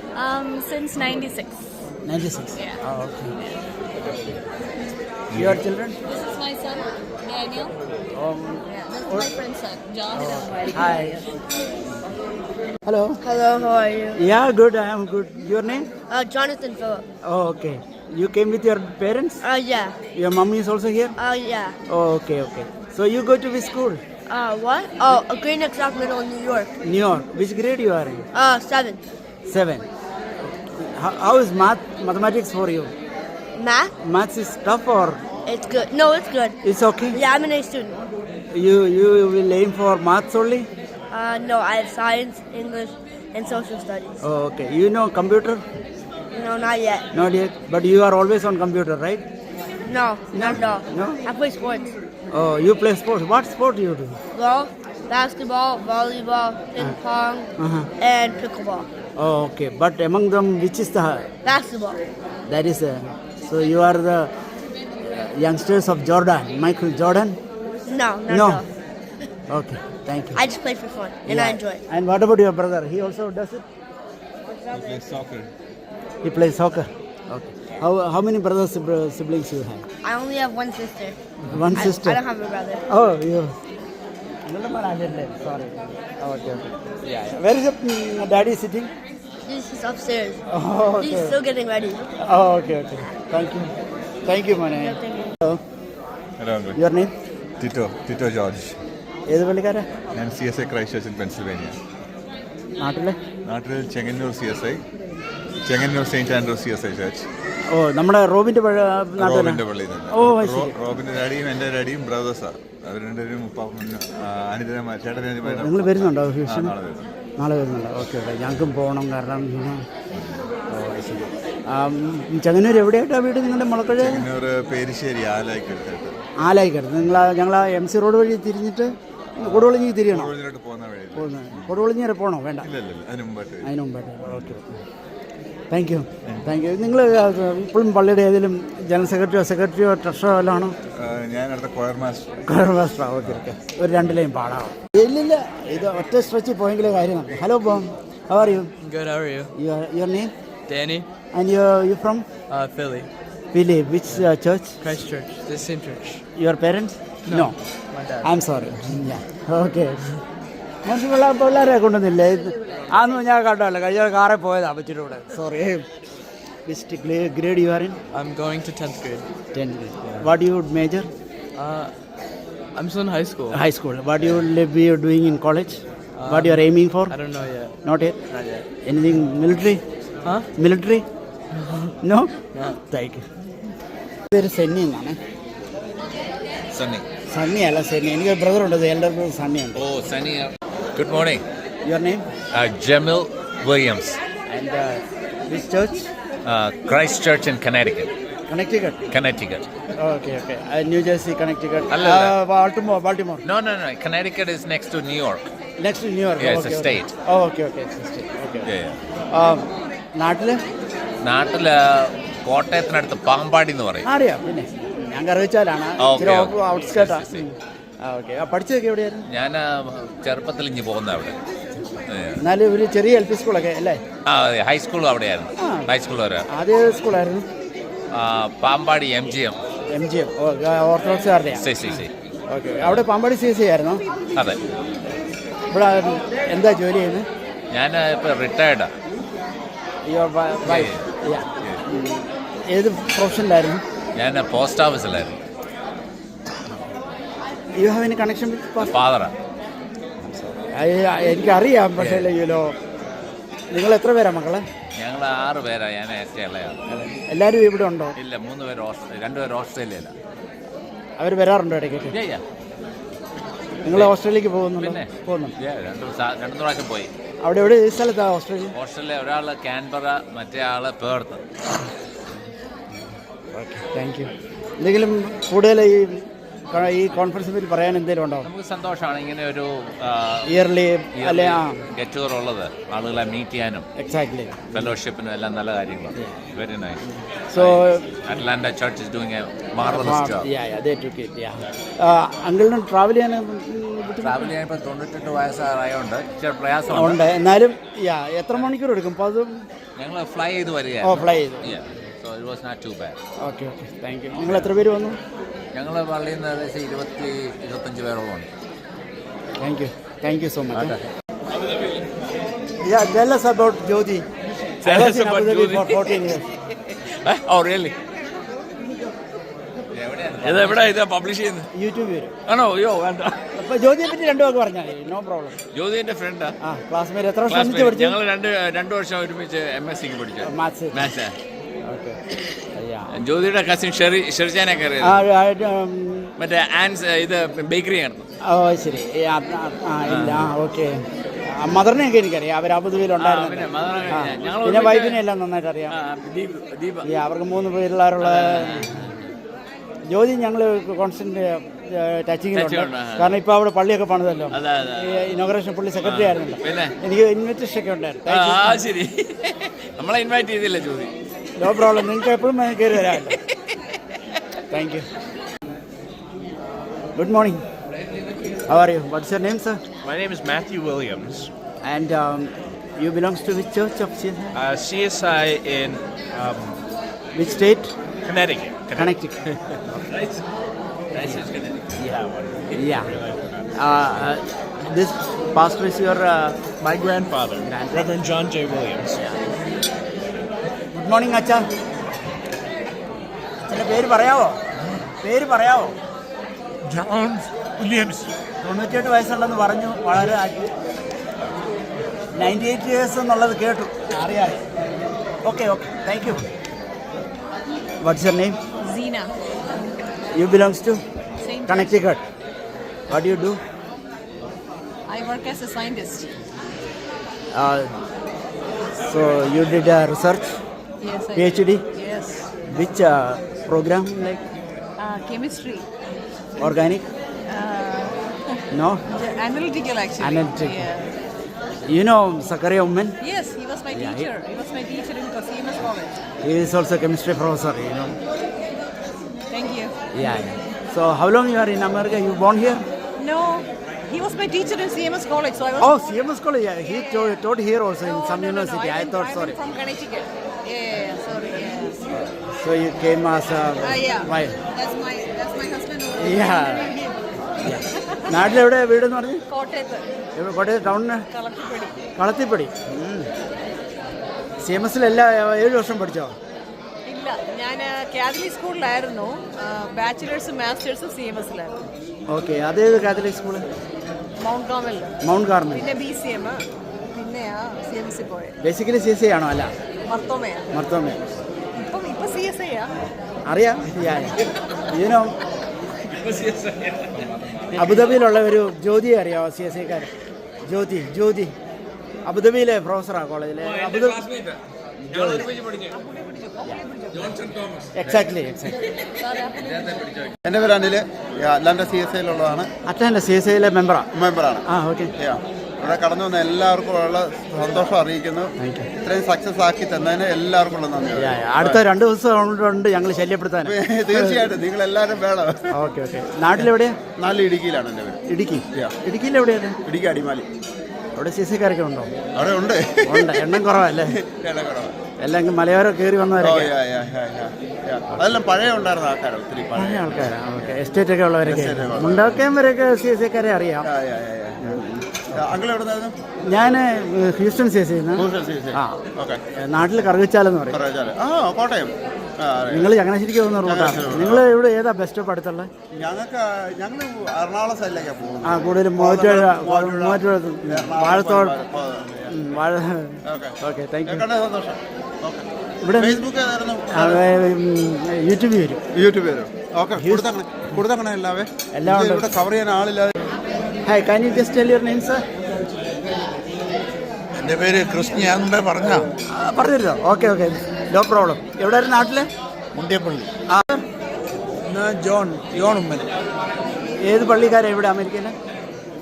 Since 96. 96? Yeah. Oh, okay. Your children? This is my son, Daniel. This is my friend's son, Josh. Hi. Hello, how are you? Yeah, good, I am good. Your name? Jonathan Phillip. Oh, okay. You came with your parents? Yeah. Your mommy is also here? Yeah. Oh, okay. So you go to which school? What? Oh, Green Neck South Middle in New York. New York. Which grade you are in? 7. 7. How is mathematics for you? Maths is tough or? It's good. No, it's good. It's okay? Yeah, I'm an A student. You will aim for maths only? No, I have science, English, and social studies. Oh, okay. You know computer? No, not yet. Not yet. But you are always on computer, right? No, not at all. No? I play sports. Oh, you play sports. What sport do you do? Golf, basketball, volleyball, ping pong, and pickleball. Oh, okay. But among them, which is the... Basketball. That is... so you are the youngsters of Jordan, Michael Jordan? No, not at all. Okay, thank you. I just play for fun, and I enjoy it. And what about your brother? He also does it? He plays soccer. He plays soccer. Okay. How many brothers siblings you have? I only have one sister. One sister. I don't have a brother. Oh, you. Sorry. Okay. Yeah. Where is your daddy sitting? He's upstairs. Oh, okay. He's still getting ready. Oh, okay. Thank you, Mane. Hello. Your name? Tito George. ഏത് പള്ളിക്കാരാ? ഞാൻ CSI Christ church in Pennsylvania. നാട്ടിൽ Chengannur CSI, Chengannur Saint Andrews CSI church. Oh, നമ്മുടെ റോബിന്റെ റോബിന്റെ പള്ളിയിൽ നിന്ന്. ഓ, ശരി. റോബിന്റെ ഡാഡിയും എൻ്റെ ഡാഡിയും ബ്രദേഴ്സാണ്. അവർ രണ്ടുപേരും അനിതരമായ ചേട്ടൻ. നിങ്ങൾ വരുന്നുണ്ടോ? നാളെ നാളെ വരുന്നുണ്ടോ? ഓക്കെ. ഞങ്ങൾക്കും പോകണം. കാരണം ചെങ്ങന്നൂർ എവിടെയായിട്ടാണ് വീട് നിങ്ങളുടെ? മുളക്കഴ? ചെങ്ങന്നൂർ പേരിശ്ശേരി ആലായിക്കടുത്തായിട്ട്. ആലായിക്കടുത്ത്. ഞങ്ങൾ MC റോഡ് വഴി തിരിഞ്ഞിട്ട് കൊടുവള്ളിഞ്ഞി തിരിയണം. കൊടുവള്ളിഞ്ഞി വരെ പോകണോ? വേണ്ട, അതിന് മുമ്പായിട്ട്. ഓക്കെ. Thank U. നിങ്ങൾ ഇപ്പോഴും പള്ളിയുടെ ഏതെങ്കിലും ജനറൽ സെക്രട്ടറിയോ ട്രഷറോ വല്ലതും ആണോ? ഞാൻ അടുത്ത കൊയർ മാസ്റ്റർ. ഓക്കെ. ഒരു 2 ലൈൻ പാടാം. ഇല്ലില്ല, ഇത് ഒറ്റ സ്ട്രെച്ചിൽ പോയെങ്കിലേ കാര്യം നടക്കും. Hello Bohm, how are you? Good, how are you? Your name? Danny. And you from? Philly. Philly. Which church? Christ Church, the same church. Your parents? No. My dad. I'm sorry. Yeah. Okay. മനസ്സിലുള്ള പിള്ളേരെ കൊണ്ടൊന്നുമില്ല. അതൊന്നും ഞാൻ കണ്ടല്ലോ. കഴിഞ്ഞ കാറിൽ പോയതാണ് അപ്പച്ചിയുടെ കൂടെ. Sorry. Which grade you are in? I'm going to 10th grade. 10th grade. What do you major? I'm still in high school. High school. What do you be doing in college? What you are aiming for? I don't know yet. Not yet? Not yet. Anything military? Huh? Military? No? No. Thank you. പേര് സണ്ണി എന്നാണ്. സണ്ണി അല്ല, സണ്ണി. എനിക്ക് brother ഉണ്ട്, elder brother Sunny ഉണ്ട്. Oh, Sunny. Good morning. Your name? Jamil Williams. And which church? Christ Church in Connecticut. Connecticut. Okay. New Jersey, Connecticut. Baltimore. No. Connecticut is next to New York. Next to New York. Yeah, it's a state. Oh, okay. It's a state. Okay. Yeah. നാട്ടില് കോട്ടയത്തിനടുത്ത് പാമ്പാടി എന്ന് പറയും. അറിയാം, പിന്നെ ഞാൻ കറിവച്ചാലാണ്. ഔട്ട്സ്കേർട്ടാ. Okay. പഠിച്ചതൊക്കെ എവിടെയായിരുന്നു? ഞാൻ ചെറുപ്പത്തിൽ ഇഞ്ഞ് പോകുന്ന അവിടെ. എന്നാലും ഒരു ചെറിയ LP സ്കൂളൊക്കെ അല്ലേ? ഹൈസ്കൂളും അവിടെയായിരുന്നു. ഹൈസ്കൂൾ വരെ. ആദ്യ സ്കൂളായിരുന്നു പാമ്പാടി MGM. ഓർത്തഡോക്സുകാരുടെയാണ്. ഓക്കെ. അവിടെ പാമ്പാടി CSI ആയിരുന്നോ? അതെ. ഇവിടെ എന്താ ജോലി ചെയ്യുന്നത്? ഞാൻ ഇപ്പോൾ റിട്ടയർഡാണ്. ഏത് പ്രൊഫഷനിലായിരുന്നു? ഞാൻ പോസ്റ്റ് ഓഫീസിലായിരുന്നു. You have any connection with ഫാദറാണ്? എനിക്കറിയാം, പക്ഷേ നിങ്ങൾ എത്ര പേരാ മക്കളെ? ഞങ്ങൾ 6 പേരാണ്. ഞാൻ ഏറ്റവും ഇളയാണ്. എല്ലാവരും ഇവിടെ ഉണ്ടോ? ഇല്ല, 3 പേര് 2 പേര് ഓസ്ട്രേലിയയിലാണ്. അവർ വരാറുണ്ടോ ഇടയ്ക്കൊക്കെ? നിങ്ങൾ ഓസ്ട്രേലിയക്ക് പോകുന്നുണ്ടോ? പോകുന്നുണ്ട്. 2 പ്രാവശ്യം പോയി. അവിടെ എവിടെ ഈ സ്ഥലത്താണ് ഓസ്ട്രേലിയ? ഒരാൾ കാൻബറ, മറ്റേ ആള് പേർത്ത്. ഓക്കെ. Thank U. എന്തെങ്കിലും കൂടുതൽ ഈ കോൺഫറൻസിനെ പറ്റി പറയാൻ എന്തെങ്കിലും ഉണ്ടോ? നമുക്ക് സന്തോഷമാണ് ഇങ്ങനെ ഒരു ഇയർലി ഗെറ്റ് ടുഗദർ ഉള്ളത്. ആളുകളെ മീറ്റ് ചെയ്യാനും എക്സാക്ട്ലി ഫെലോഷിപ്പിനും എല്ലാം നല്ല കാര്യങ്ങളാണ്. Very nice. So Atlanta church is doing a marvellous job. അങ്കിളിന് ട്രാവൽ ചെയ്യാൻ ഇപ്പോൾ 98 വയസ്സായതുകൊണ്ട് ചില പ്രയാസമുണ്ട്. എന്നാലും എത്ര മണിക്കൂർ എടുക്കും? ഞങ്ങൾ ഫ്ലൈ ചെയ്ത് വരിക. ഫ്ലൈ ചെയ്തു. So it was not too bad. Okay. Thank you. നിങ്ങൾ എത്ര പേര് വന്നു? ഞങ്ങൾ പള്ളിയിൽ നിന്ന് ഏകദേശം 20-25 പേരോളം ഉണ്ട്. Thank you so much. Yeah, tell us about Jyoti. Tell us about Jyoti. For 14 years. Oh, really? ഇത് പബ്ലിഷ് ചെയ്യുന്നത് യൂട്യൂബ് വരും. ആണോ? അയ്യോ വേണ്ട. അപ്പോൾ ജ്യോതിയെ പറ്റി 2 വാക്ക് പറഞ്ഞാൽ മതി. No problem. ജ്യോതി എൻ്റെ ഫ്രണ്ടാ. ക്ലാസ്മേറ്റ്. എത്ര വർഷം പഠിച്ചു? ഞങ്ങൾ 2 വർഷം ഒരുമിച്ച് MSc പഠിച്ചു. മാത്സ്. ജ്യോതിയുടെ കസിൻ ഷെർജാനൊക്കെ അറിയാം. മറ്റേ ആൻസ് ഇത് ബേക്കറി ആണ്. ശരി. ഇല്ല. ഓക്കെ. മദറിനെയൊക്കെ എനിക്കറിയാം. അവർ അബുദാബിയിലുണ്ടായിരുന്നു. പിന്നെ വൈഫിനെ എല്ലാം നന്നായിട്ട് അറിയാം. അവർക്ക് 3 പിള്ളേരുള്ള ജ്യോതി ഞങ്ങൾ കോൺസ്റ്റന്റ് ടച്ചിങ്ങിലുണ്ട്. കാരണം ഇപ്പോൾ അവിടെ പള്ളിയൊക്കെ പണിതല്ലോ. ഇനോഗ്രേഷൻ പുള്ളി സെക്രട്ടറി ആയിരുന്നല്ലോ. എനിക്ക് ഇൻവിറ്റേഷൻ ഒക്കെ ഉണ്ടായിരുന്നു. ശരി, നമ്മളെ ഇൻവൈറ്റ് ചെയ്തില്ല ജ്യോതി. No problem. നിങ്ങൾക്ക് എപ്പോഴും കയറി വരാമല്ലോ. Thank you. Good morning. How are you? What's your name, sir? My name is Matthew Williams. And you belongs to which church of CSI? CSI in Which state? Connecticut. Connecticut. Nice. Nice is Connecticut. Yeah. This pastor is your My grandfather, Reverend John J. Williams. Good morning, അച്ഛാ. അച്ഛൻ്റെ പേര് പറയാവോ? John Williams. 98 വയസ്സുണ്ടെന്ന് പറഞ്ഞു. വളരെ 98 years എന്നുള്ളത് കേട്ടു. അറിയാം. Okay. Thank you. What's your name? Zina. You belongs to Same Connecticut. What do you do? I work as a scientist. So you did research? Yes. PhD? Yes. Which program, like Chemistry. organic? No? Analytical, actually. Analytical. Yeah. You know Zakaria Ummen? Yes, he was my teacher. He was my teacher in CMS College. He is also a chemistry professor, you know. Thank you. Yeah. So how long you are in America? You born here? No, he was my teacher in CMS College, so I was. Oh, CMS College. Yeah. He taught here also in some university. I thought, sorry. I'm from Connecticut. Yeah, sorry. Yeah. So you came as a Yeah. why? That's my husband. Yeah. നാട്ടിലെവിടെ വീടെന്ന് പറഞ്ഞു? കോട്ടയത്ത്. എവിടെ? കോട്ടയത്ത് ടൗണിന്? Kalathippady. Kalathippady. CMS എല്ലാ 7 വർഷം പഠിച്ചോ? ഇല്ല, ഞാൻ കാത്തലിക് സ്കൂളിലായിരുന്നു. ബാച്ചിലേഴ്സും മാസ്റ്റേഴ്സും CMSലായിരുന്നു. ഓക്കെ. അതേത് Catholic school? Mount Carmel. Mount Carmel. പിന്നെ BCM, പിന്നെ CMS പോയത്. ബേസിക്കലി CSI ആണോ? അല്ല, മർത്തോമ. ഇപ്പൊ CSI അറിയാം. യുനോ അബുദാബിയിലുള്ള ഒരു ജ്യോതിയെ അറിയാമോ? CSIക്കാരൻ ജ്യോതി അബുദാബിയിലെ പ്രൊഫസറാണ് കോളേജിലെ. എക്സാക്ട്ലി. എൻ്റെ പേര് അനിൽ. അറ്റ്ലാന്റ CSIയിലുള്ളതാണ്. അറ്റ്ലാന്റ CSIയിലെ മെമ്പറാണ്. ഓക്കെ. ഇവിടെ കടന്നു വന്ന എല്ലാവർക്കും ഉള്ള സന്തോഷം അറിയിക്കുന്നു. ഇത്രയും സക്സസ് ആക്കി തന്നതിന് എല്ലാവർക്കും ഉള്ള നന്ദി. അടുത്ത 2 ദിവസം കൊണ്ട് ഞങ്ങൾ ശല്യപ്പെടുത്താൻ. തീർച്ചയായിട്ടും നിങ്ങൾ എല്ലാവരും വേണം. ഓക്കെ. നാട്ടിലെവിടെയാ? നാട്ടിൽ ഇടുക്കിയിലാണ് എൻ്റെ പേര്. ഇടുക്കിയിൽ എവിടെയാണ്? ഇടുക്കി അടിമാലി. അവിടെ CSIക്കാരൊക്കെ ഉണ്ടോ? അവിടെ ഉണ്ട്. എണ്ണം കുറവല്ലേ? എല്ലാം മലയോരം കയറി വന്നവരൊക്കെ. അതെല്ലാം പഴയ ഉണ്ടായിരുന്ന ആൾക്കാരാണ്. ഒത്തിരി പഴയ ആൾക്കാരാണ്. ഓക്കെ. എസ്റ്റേറ്റ് ഒക്കെ ഉള്ളവരൊക്കെ. മുണ്ടാക്കാൻ വരെയൊക്കെ CSIക്കാരെ അറിയാം. ഞാൻ ഹ്യൂസ്റ്റൺ CSI. നാട്ടിൽ കറുകച്ചാലെന്ന് പറയും. കോട്ടയം. നിങ്ങൾ ചങ്ങനാശ്ശേരിക്ക് പോകുന്ന റൂട്ടാണ്. നിങ്ങൾ ഇവിടെ ഏതാ ബസ് സ്റ്റോപ്പ് അടുത്തുള്ള? ഞങ്ങൾ എറണാകുളം സൈഡിലേക്കാണ് പോകുന്നത്. കൂടുതലും മൂവാറ്റുപുഴ വാഴത്തോട്. ഓക്കെ. Thank U. ഇവിടെ യൂട്യൂബ് വരും. കൊടുത്തങ്ങനെ എല്ലാം ഇവിടെ കവർ ചെയ്യാൻ ആളില്ലാതെ. Hi, can you just tell your name, sir? എൻ്റെ പേര് കൃഷ്ണ. പറഞ്ഞിരുന്നോ? ഓക്കെ. No problem. എവിടെയായിരുന്നു നാട്ടില്? മുണ്ടിയപ്പള്ളി. ജോൺ ഉമ്മൻ. ഏത് പള്ളിക്കാരാണ് ഇവിടെ അമേരിക്കയിലെ?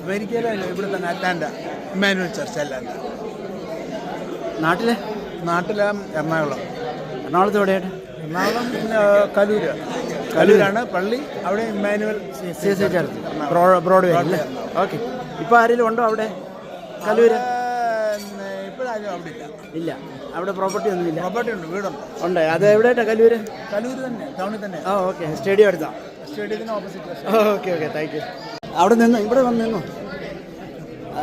അമേരിക്കയിലല്ല, ഇവിടെ തന്നെ അറ്റ്ലാന്റ ഇമ്മാനുവൽ ചർച്ച് അറ്റ്ലാന്റ. നാട്ടില് എറണാകുളം. എറണാകുളത്ത് എവിടെയാണ്? എറണാകുളം കലൂരാണ് പള്ളി. അവിടെ ഇമ്മാനുവൽ CSI ചർച്ച് ബ്രോഡ്വേ അല്ലേ? ഓക്കെ. ഇപ്പോൾ ആരെങ്കിലും ഉണ്ടോ അവിടെ കലൂര്? ഇപ്പോഴാരും അവിടെ ഇല്ല. അവിടെ പ്രോപ്പർട്ടി ഒന്നുമില്ല. പ്രോപ്പർട്ടി ഉണ്ട്, വീടുണ്ട്. ഉണ്ട്. അത് എവിടെയായിട്ടാണ്? കലൂര് തന്നെ, ടൗണിൽ തന്നെ. ഓക്കെ. സ്റ്റേഡിയം എടുത്താ? സ്റ്റേഡിയത്തിന് ഓപ്പോസിറ്റ്. ഓക്കെ. Thank U. അവിടെ നിന്ന് ഇവിടെ വന്ന് നിന്നോ?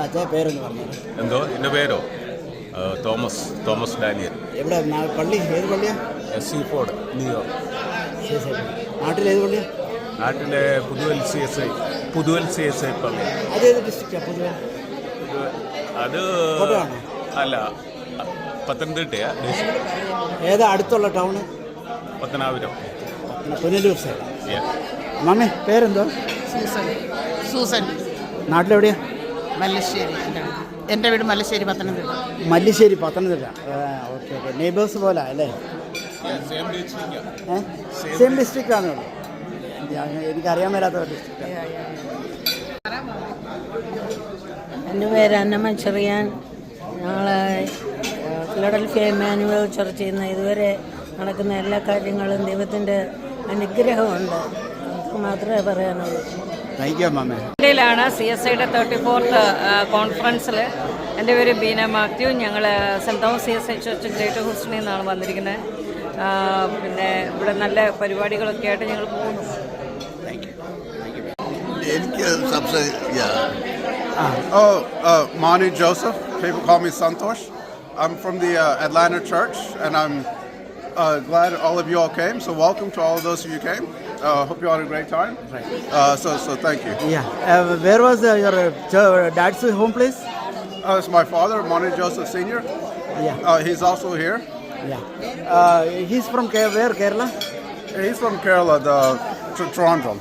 അച്ഛാ പേരൊന്ന് പറഞ്ഞു. എന്തോ? എൻ്റെ പേരോ? Thomas Daniel. എവിടെ പള്ളി? ഏത് പള്ളിയാ? സീഫോർഡ്, ന്യൂയോർക്ക്. നാട്ടിലേത് പള്ളിയാ? നാട്ടിലെ പുതുവൽ CSI പള്ളി. അതേത് ഡിസ്ട്രിക്റ്റാ? പുതുവൽ. അത് അല്ല, പത്തനംതിട്ടയാ. ഏതാ അടുത്തുള്ള town? Pathanapuram. Punalur side. Mummy പേരെന്തോ? സൂസൻ. നാട്ടിലെവിടെയാ? മല്ലശ്ശേരി. എൻ്റെ വീട് മല്ലശ്ശേരി, പത്തനംതിട്ട. മല്ലിശ്ശേരി, പത്തനംതിട്ട. ഓക്കെ. നെയ്ബേഴ്സ് പോലെ അല്ലേ? സെയിം ഡിസ്ട്രിക്റ്റ് ആണ്. എനിക്കറിയാൻ മേലാത്ത ഡിസ്ട്രിക്റ്റ്. എൻ്റെ പേര് അന്നമ്മ ചെറിയാൻ. ഞങ്ങൾ ഫിലഡൽഫിയ ഇമ്മാനുവൽ ചർച്ചിൽ നിന്ന് ഇതുവരെ നടക്കുന്ന എല്ലാ കാര്യങ്ങളും ദൈവത്തിൻ്റെ അനുഗ്രഹമുണ്ട്. അത് മാത്രമേ പറയാനുള്ളൂ. ഇന്ത്യയിലാണ് CSIയുടെ 34th കോൺഫറൻസിൽ. എൻ്റെ പേര് ബീന മാത്യു. ഞങ്ങൾ saint Thomas CSI church greater ഹൂസ്റ്റണിൽ നിന്നാണ് വന്നിരിക്കുന്നത്. പിന്നെ ഇവിടെ നല്ല പരിപാടികളൊക്കെ ആയിട്ട് ഞങ്ങൾ പോകുന്നു. Manu Joseph. People call me Santosh. I'm from the Atlanta church, and I'm glad all of you all came. So welcome to all of those of you who came. Hope you all had a great time. So thank you. Yeah. Where was your dad's home place? It's my father, Manu Joseph Senior. Yeah. He's also here. Yeah. He's from where? Kerala? He's from Kerala, Toronto.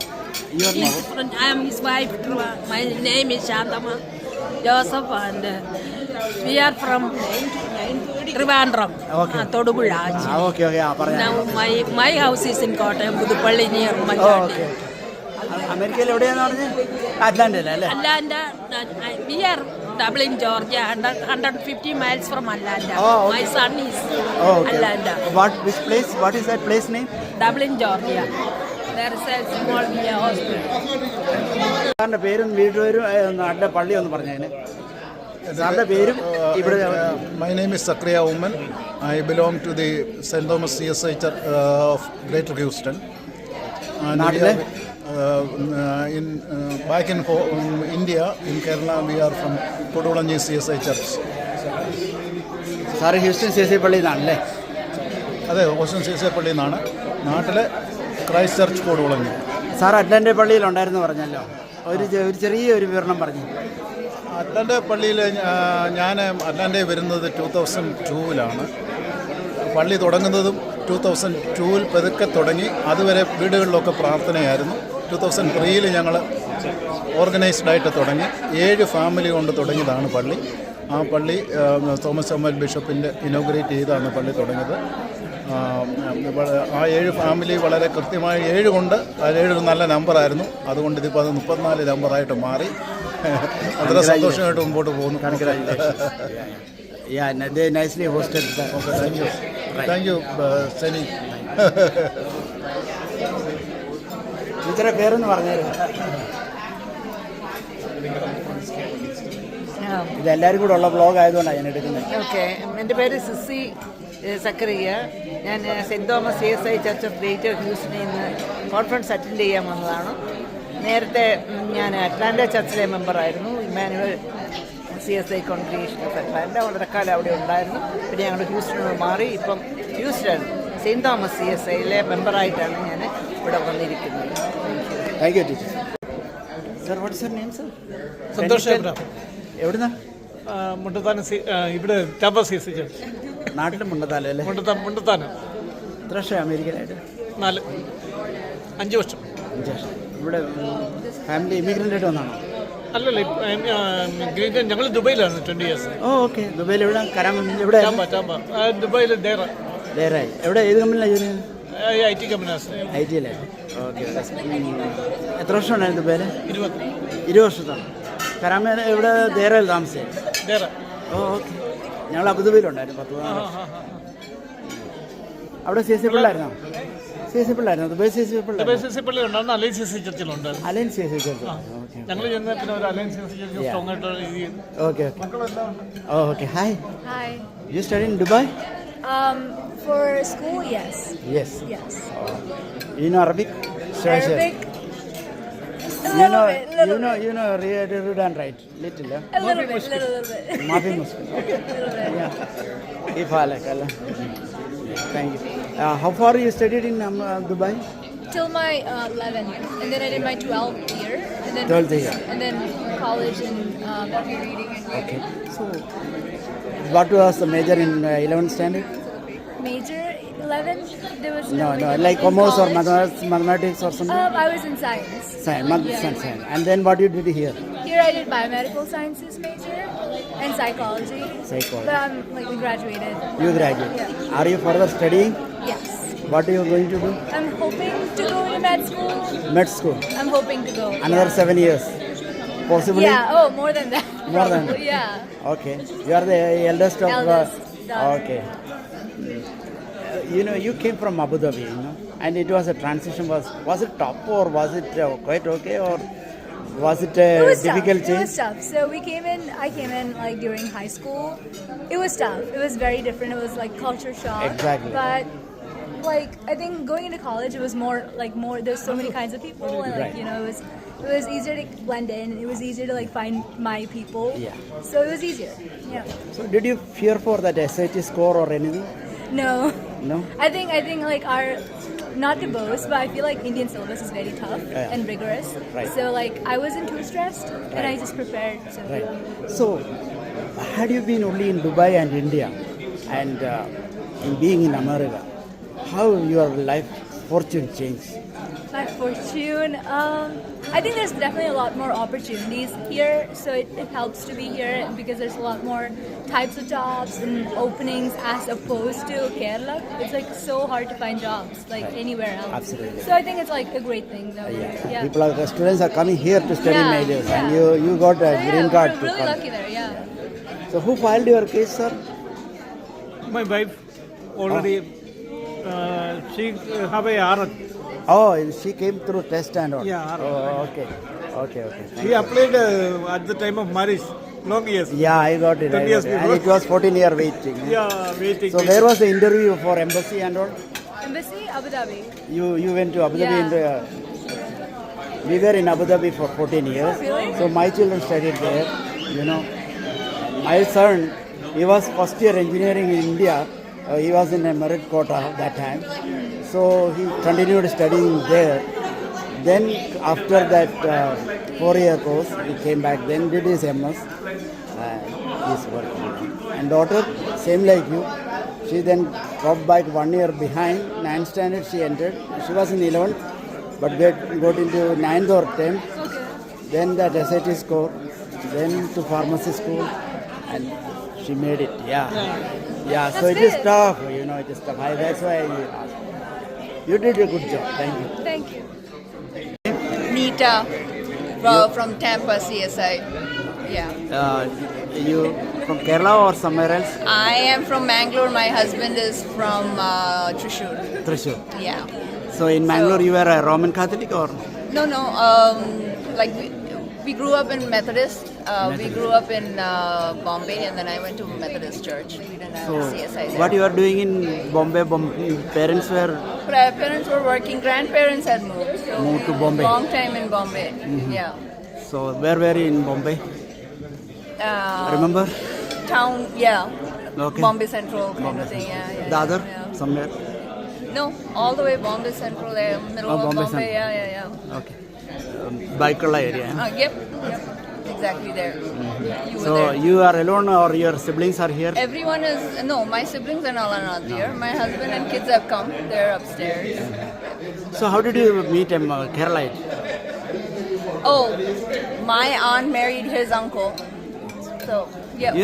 I am his wife. My name is Shantama Joseph, and we are from Trivandrum, Todupuzha. Okay. Now my house is in Kottayam, Pudupalli near Majority. അമേരിക്കയിൽ എവിടെയാന്ന് പറഞ്ഞ്? അറ്റ്ലാന്റയിലല്ലേ? Atlanta, we are Dublin, Georgia, 150 miles from Atlanta. My son is Atlanta. Which place? What is that place name? Dublin, Georgia. There is a small hospital. സാറിന്റെ പേരും വീട്ടുപേരും നാട്ടിലെ പള്ളി ഒന്ന് പറഞ്ഞേനെ. സാറിന്റെ പേരും ഇവിടെ. My name is Sakriya Uman. I belong to the St. Thomas CSI Church of Greater Houston. നാട്ടിലെ back in India, in Kerala, we are from Kodulanji CSI Church. സാറ് ഹ്യൂസ്റ്റൺ CSI പള്ളിയിൽ നിന്നാണല്ലേ? അതെ, ഹ്യൂസ്റ്റൺ CSI പള്ളിയിൽ നിന്നാണ്. നാട്ടിലെ Christ church Kodukulanji. Sir Atlanta പള്ളിയിലുണ്ടായിരുന്നു പറഞ്ഞല്ലോ. ഒരു ചെറിയൊരു വിവരണം പറഞ്ഞു. അറ്റ്ലാന്റ പള്ളിയിൽ ഞാൻ അറ്റ്ലാന്റയിൽ വരുന്നത് 2002-ലാണ്. പള്ളി തുടങ്ങുന്നതും 2002-ൽ പതുക്കെ തുടങ്ങി. അതുവരെ വീടുകളിലൊക്കെ പ്രാർത്ഥനയായിരുന്നു. 2003-ൽ ഞങ്ങൾ ഓർഗനൈസ്ഡായിട്ട് തുടങ്ങി. 7 ഫാമിലി കൊണ്ട് തുടങ്ങിയതാണ് പള്ളി. ആ പള്ളി തോമസ് സാമുവൽ ബിഷപ്പിൻ്റെ ഇനോഗ്രേറ്റ് ചെയ്താണ് പള്ളി തുടങ്ങിയത്. ആ 7 ഫാമിലി വളരെ കൃത്യമായി 7 കൊണ്ട് 7 ഒരു നല്ല നമ്പറായിരുന്നു. അതുകൊണ്ട് ഇതിപ്പോൾ അത് 34 നമ്പറായിട്ട് മാറി. വളരെ സന്തോഷമായിട്ട് മുമ്പോട്ട് പോകുന്നു. They nicely hosted that. Okay, thank you, Seni. ടീച്ചറെ പേരൊന്ന് പറഞ്ഞായിരുന്നു. ഇതെല്ലാവരും കൂടെ ഉള്ള വ്ളോഗ് ആയതുകൊണ്ടാണ് ഞാൻ എടുക്കുന്നത്. ഓക്കെ, എൻ്റെ പേര് സിസി സക്കറിയ. ഞാൻ Saint Thomas CSI church of greater ഹ്യൂസ്റ്റണിൽ നിന്ന് കോൺഫറൻസ് അറ്റൻഡ് ചെയ്യാൻ വന്നതാണ്. നേരത്തെ ഞാൻ അറ്റ്ലാന്റ ചർച്ചിലെ മെമ്പറായിരുന്നു. Emmanuel CSI congregation of Atlanta വളരെ കാലം അവിടെ ഉണ്ടായിരുന്നു. പിന്നെ ഞങ്ങൾ ഹ്യൂസ്റ്റണിൽ മാറി. ഇപ്പം ഹ്യൂസ്റ്റൺ സെൻറ്റ് തോമസ് CSIയിലെ മെമ്പറായിട്ടാണ് ഞാൻ ഇവിടെ വന്നിരിക്കുന്നത്. Thank you teacher. Sir, what is your name sir? Santhosh Abraham. എവിടുന്ന? മുണ്ടത്താനം. ഇവിടെ ടാമ്പ CSI ചർച്ച്. നാട്ടിൽ മുണ്ടത്താനം അല്ലേ? മുണ്ടത്താനം. എത്ര വർഷമായി അമേരിക്കയിലായിട്ട്? 5 വർഷം. 5 വർഷം. ഇവിടെ ഫാമിലി ഇമിഗ്രൻ്റ് ആയിട്ട് വന്നാണോ? അല്ലല്ല, ഞങ്ങൾ ദുബൈയിലാണ് 20 years. ഓക്കെ. ദുബൈയിൽ എവിടെ? ഇവിടെ ദുബൈയിൽ ഡേറായി. എവിടെ? ഏത് കമ്പനിയിലാണ് ജോലി? IT കമ്പനിയാണ്. IT അല്ലേ? ഓക്കെ. എത്ര വർഷം ഉണ്ടായിരുന്നു ദുബൈയിൽ? 20 വർഷത്താണ്. കരാമ ഇവിടെ ദേറയിൽ താമസിച്ചത്? ഓക്കെ. ഞങ്ങൾ അബുദാബിയിലുണ്ടായിരുന്നു 10 വർഷം. അവിടെ CSI പിള്ളായിരുന്നോ? CSI പിള്ളായിരുന്നോ? ദുബൈ CSI പിള്ളേരുണ്ടായിരുന്നു. അലൈൻ CSI ചർച്ചിലുണ്ടായിരുന്നു. Al Ain CSI church. ഞങ്ങൾ ചെന്നപ്പോൾ ഒരു അലൈൻ CSI ചർച്ച് സ്ട്രോങ് ആയിട്ടുള്ള രീതിയിൽ. Okay. Okay. Hi. You study in Dubai? For school, yes. Yes. You know Arabic? Arabic? You know read and write? Little, yeah? A little bit. Mafi Muslim. Okay. Yeah. If I like Allah. Thank you. How far you studied in Dubai? Till my 11th, and then I did my 12th year, and then 12th year, and then college and reading. Okay. So, what was the major in 11th standard? Major 11th? There was No, like commerce or mathematics or something. I was in science. Science. And then what you did here? Here I did biomedical sciences major and psychology. But I'm we graduated. You graduated. Yeah. Are you further studying? Yes. What are you going to do? I'm hoping to go into med school. Med school. I'm hoping to go. Another 7 years. Possibly? Yeah. Oh, more than that. More than that. Yeah. Okay. You are the eldest of. Okay. You came from Abu Dhabi, and it was a transition. Was it tough or was it quite okay, or was it a difficult change? It was tough. So I came in like during high school. It was tough. It was very different. It was like culture shock. Exactly. But like I think going into college it was more. There's so many kinds of people, and like it was easier to blend in. It was easier to like find my people. Yeah. So it was easier. Yeah. So did you fear for that SAT score or anything? No. No. I think like our, not to boast, but I feel like Indian syllabus is very tough and rigorous. Right. So like I wasn't too stressed, and I just prepared. So. Right. So, had you been only in Dubai and India, and in being in America, how your life fortune changed? My fortune. I think there's definitely a lot more opportunities here, so it helps to be here because there's a lot more types of jobs and openings as opposed to Kerala. It's like so hard to find jobs like anywhere else. Absolutely. So I think it's like a great thing though. Yeah. Students are coming here to study majors, and you got a green card. We're really lucky there. Yeah. So who filed your case, sir? My wife already, she have a RN. Oh, she came through test and all. Yeah. Oh, okay. She applied at the time of marriage, long years. Yeah, I got it. 20 years And before. it was 14-year waiting. Yeah, waiting. So where was the interview for embassy and all? Embassy, Abu Dhabi. You went to Abu Dhabi. We were in Abu Dhabi for 14 years. Really? So my children studied there. My son, he was first year engineering in India. He was in a merit quota that time. So he continued studying there. Then after that 4-year course, he came back. Then did his MS. He's working. And daughter, same like you. She then dropped back 1 year behind. 9th standard she entered. She was in 11th, but got into 9th or 10th. Then that SAT score. Then to pharmacy school, and she made it. Yeah. So it is tough. It is tough. That's why you did a good job. Thank you. Thank you. Nita from Tampa CSI. Yeah. You from Kerala or somewhere else? I am from Mangalore. My husband is from Thrissur. Thrissur. Yeah. So in Mangalore you were a Roman Catholic or? No. Like we grew up in Methodist. We grew up in Bombay, and then I went to Methodist Church. We didn't have CSI there. What you are doing in Bombay? Parents were? Parents were working. Grandparents had moved. So Moved to Bombay. Long time in Bombay. Yeah. So where were you in Bombay? Remember? Town, yeah. Okay. Bombay Central kind of thing, yeah. Dadar, somewhere? No, all the way Bombay Central, middle of Bombay Bombay, Central. yeah. Okay. Baikala area. Yep, exactly there. You were So there. you are alone or your siblings are here? Everyone is, no, my siblings and all are not there. My husband and kids have come, they're upstairs. So how did you meet him, Keralite? Oh, my aunt married his uncle. So, yeah,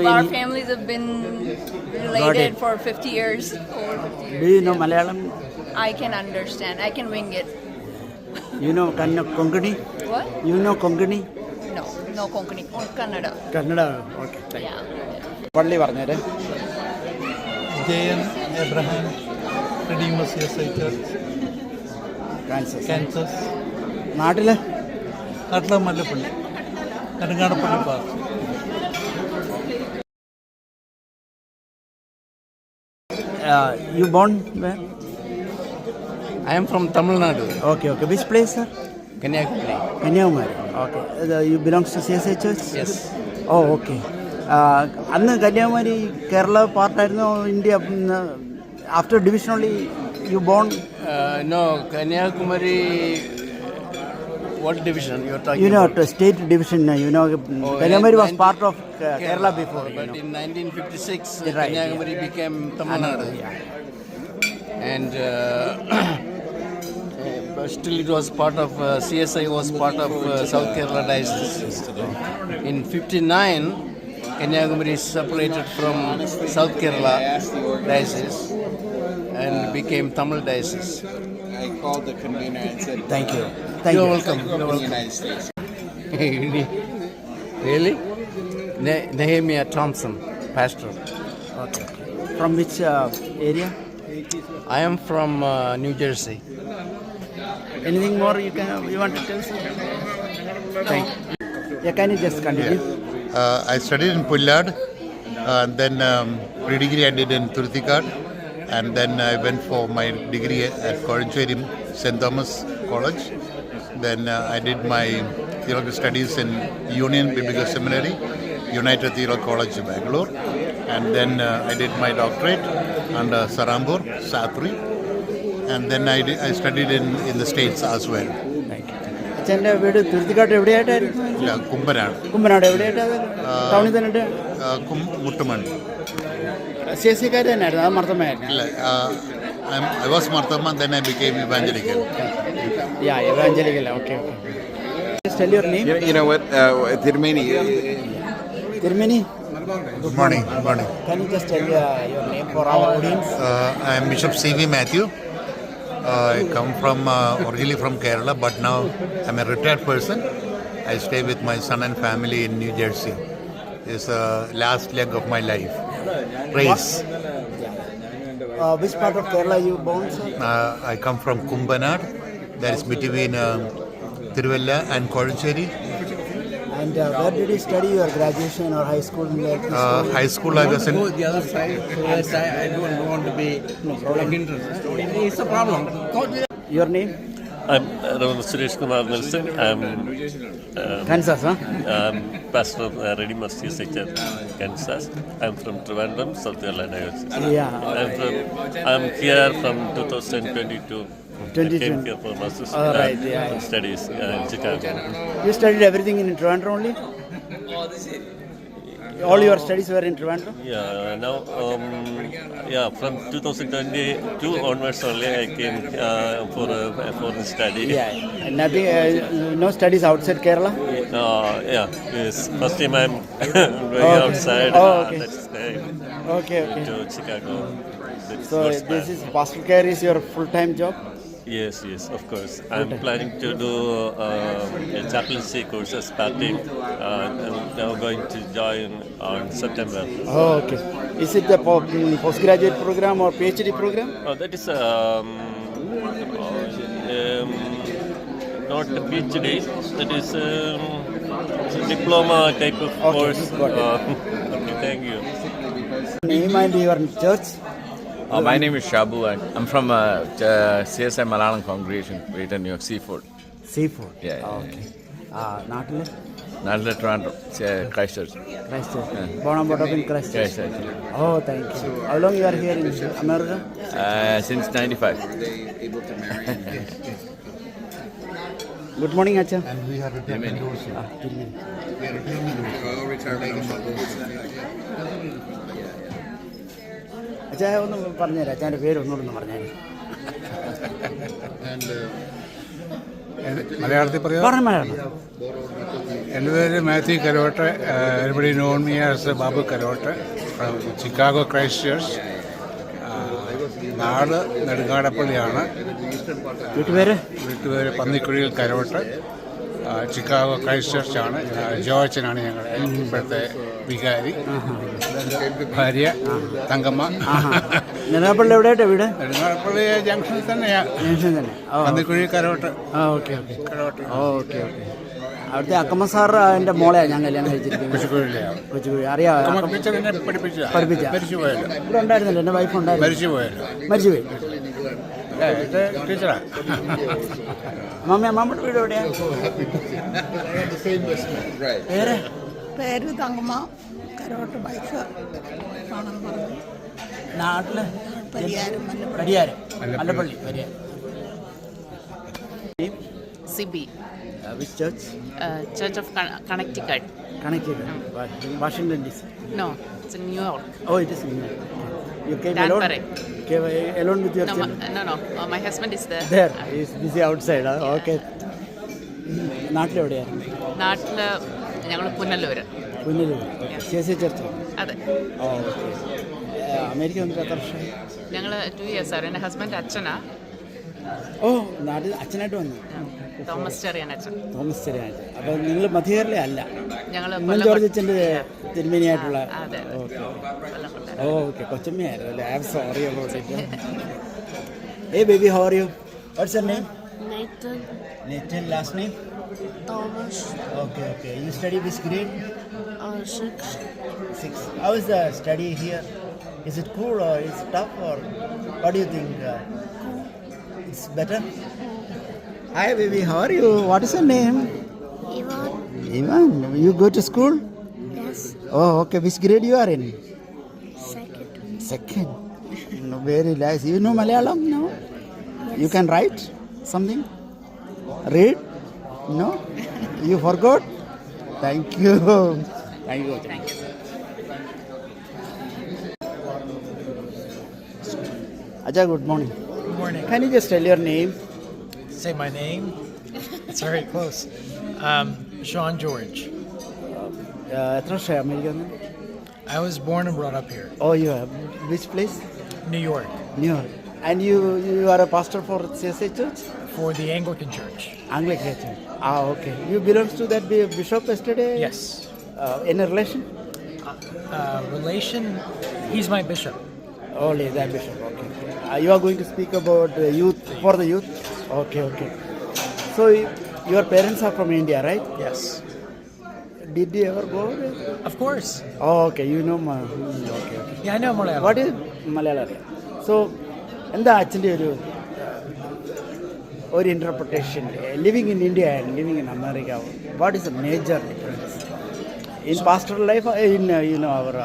our families have been related for 50 years. Over 50 years. Do you know Malayalam? I can understand. I can wing it. You know Konkani? What? You know Konkani? No Konkani. Kannada. Kannada, okay. Yeah. പള്ളി പറഞ്ഞേരെ. JN Abraham Redeemer CSI Church. Kansas. നാട്ടില്? നാട്ടിലെ Mallappally. Nedungadappally park. You born where? I am from Tamil Nadu. Okay. Which place, sir? Kanyakumari. Okay. You belong to CSI Church? Yes. Oh, okay. അന്ന് കന്യാകുമാരി കേരള പാർട്ടായിരുന്നോ India? After division only you born? No, Kanyakumari. What division you are talking about? State division. Kanyakumari was part of Kerala before. But in 1956, Kanyakumari became Tamil Nadu. And still it was part of CSI was part of South Kerala diocese. In 59, Kanyakumari separated from South Kerala diocese and became Tamil diocese. I called the convener and said, Thank you. You're welcome. From the United States. Really? Nehemiah Thompson, pastor. Okay. From which area? I am from New Jersey. Anything more you want to tell, sir? Thank you. Yeah, can you just continue? I studied in Pullad, then pre-degree I did in Turthikad, and then I went for my degree at Koranchery St. Thomas College. Then I did my theological studies in Union Biblical Seminary, United Theological College, Bangalore. And then I did my doctorate under Sarambur, Satri. And then I studied in the States as well. അച്ഛൻ്റെ വീട് തുരുത്തിക്കാട്ട് എവിടെയായിട്ടായിരുന്നു? ഇല്ല, കുമ്പനാട്. കുമ്പനാട് എവിടെയായിട്ടാണ്? ടൗണിൽ തന്നെ മുട്ടുമണ്ണി. CSC കാര് തന്നെയായിരുന്നു, അത് മർത്തമ്മയായിരുന്നു? ഇല്ല, I was Marthama, then I became evangelical. Yeah, evangelical, okay. Just tell your name. You know what? Tirumeni. Tirumeni? Good morning. Good morning. Can you just tell your name for our audience? I am Bishop C.V. Matthew. I come from originally from Kerala, but now I'm a retired person. I stay with my son and family in New Jersey. It's the last leg of my life. Praise. Which part of Kerala you born, sir? I come from Kumbanad. That is between Tiruvalla and Koranchery. And where did you study your graduation or high school? High school I was in. Go the other side. I don't want to be interested. It's a problem. Your name? I'm Reverend Suresh Kumar Nelson. I'm Kansas, huh? pastor of Redeemer CSI Church, Kansas. I'm from Trivandrum, South Carolina. Yeah. I'm here from 2022. I came here for master's studies in Chicago. You studied everything in Trivandrum only? All your studies were in Trivandrum? Yeah, now, from 2022 onwards only I came for a foreign study. Yeah, nothing, no studies outside Kerala? Yes. First time I'm going outside. Okay. That's Okay. To Chicago. So this is pastoral care is your full-time job? Yes, of course. I'm planning to do a chaplaincy course as part-time. I'm now going to join on September. Oh, okay. Is it the postgraduate program or PhD program? That is not a PhD. That is a diploma type of course. Okay, thank you. Name and your church? My name is Shabu and I'm from CSI Malayalam congregation, Greater New York, Seaford. Seaford? Yeah. Okay. Naatile? Naatile Toronto, Christchurch. Christchurch. Born and brought up in Christchurch? Christchurch. Oh, thank you. How long you are here in America? Since 95. Good morning, Acha. And we have a അച്ഛാ ഒന്ന് പറഞ്ഞുതരാം, അച്ഛൻ്റെ പേര് ഒന്നുകൂടെ പറഞ്ഞേര്. മലയാളത്തിൽ പറയാം. എൻ്റെ പേര് Matthew Karot. Everybody known me as Babu Karot from Chicago Christ church. നാട് നെടുങ്ങാടപ്പള്ളിയാണ്. വീട്ടുപേര് പന്നിക്കുഴിയിൽ കരോട്ട്. ചിക്കാഗോ ക്രൈസ്റ്റ് ചർച്ചാണ്. ജോച്ചനാണ് ഞങ്ങളുടെ ഇപ്പോഴത്തെ വികാരി. ഭാര്യ തങ്കമ്മ. നെടുങ്ങാടപ്പള്ളി എവിടെയായിട്ടാ വീട്? നെടുങ്ങാടപ്പള്ളി ജംഗ്ഷനിൽ തന്നെയാണ്. പന്നിക്കുഴി കരോട്ട്. ഓക്കെ. അവിടുത്തെ അക്കമ്മ സാർ എൻ്റെ മോളെയാണ് ഞാൻ കല്യാണം കഴിച്ചിരിക്കുന്നത്. കൊച്ചുകുഴി അറിയാം. പഠിപ്പിച്ച ഇവിടെ ഉണ്ടായിരുന്നല്ലോ, എൻ്റെ വൈഫ് ഉണ്ടായിരുന്നു. മരിച്ചുപോയി. ടീച്ചറാ. അമ്മയുടെ വീട് എവിടെയാണ്? പേര് തങ്കമ്മ കരോട്ട് വൈഫ്. നാട്ടില് Pariyaram Mallappally Pariyaram. Sibi. Which church? Church of Connecticut. Washington DC? No, it's in New York. Oh, it is in New York. You came Danbury. Alone with your children? No. My husband is there. He is busy outside. Okay. നാട്ടിലെവിടെയാണ്? നാട്ടില് ഞങ്ങൾ Punalur. CSI church? അതെ. America വന്നിട്ട് എത്ര വർഷമായി? ഞങ്ങൾ 2 years ആണ്. എൻ്റെ husband അച്ഛനാ. ഓ, നാട്ടിൽ അച്ഛനായിട്ട് വന്നു. തോമസ് ചെറിയാൻ അച്ഛൻ. അപ്പോൾ നിങ്ങൾ മധ്യകേരള അല്ല? ഞങ്ങൾ ജോർജ് അച്ഛൻ്റെ തിരുമേനിയായിട്ടുള്ള. ഓക്കെ, കൊച്ചമ്മയായിരുന്നു അല്ലേ? I am sorry about it. Hey baby, how are you? What's your name? Nathan. Last name? Thomas. Okay. You study which grade? 6. 6. How is the study here? Is it cool or is it tough or what do you think? It's better? Hi baby, how are you? What is your name? Ivan. Ivan, you go to school? Yes. Oh, okay. Which grade you are in? Second. Second. No, very nice. You know Malayalam? No? Yes. You can write something? Read? No? You forgot? Thank you. Thank you. Thank you, sir. Ajay, good morning. Good morning. Can you just tell your name? Say my name. It's very close. Sean George. എത്ര വർഷമായി America? I was born and brought up here. Oh, you have. Which place? New York. New York. And you are a pastor for CSA Church? For the Anglican Church. Anglican Church. Ah, okay. You belong to that bishop yesterday? Yes. Any relation? Relation, he's my bishop. Only that bishop, okay. You are going to speak about youth, for the youth? Okay, okay. So, your parents are from India, right? Yes. Did you ever go there? Of course. Oh, okay. You know okay. Yeah, I know Malayalam. What is Malayalam? So, എന്താ അച്ഛൻ്റെ ഒരു interpretation living in India and living in America what is a major difference in pastoral life in you know അവർ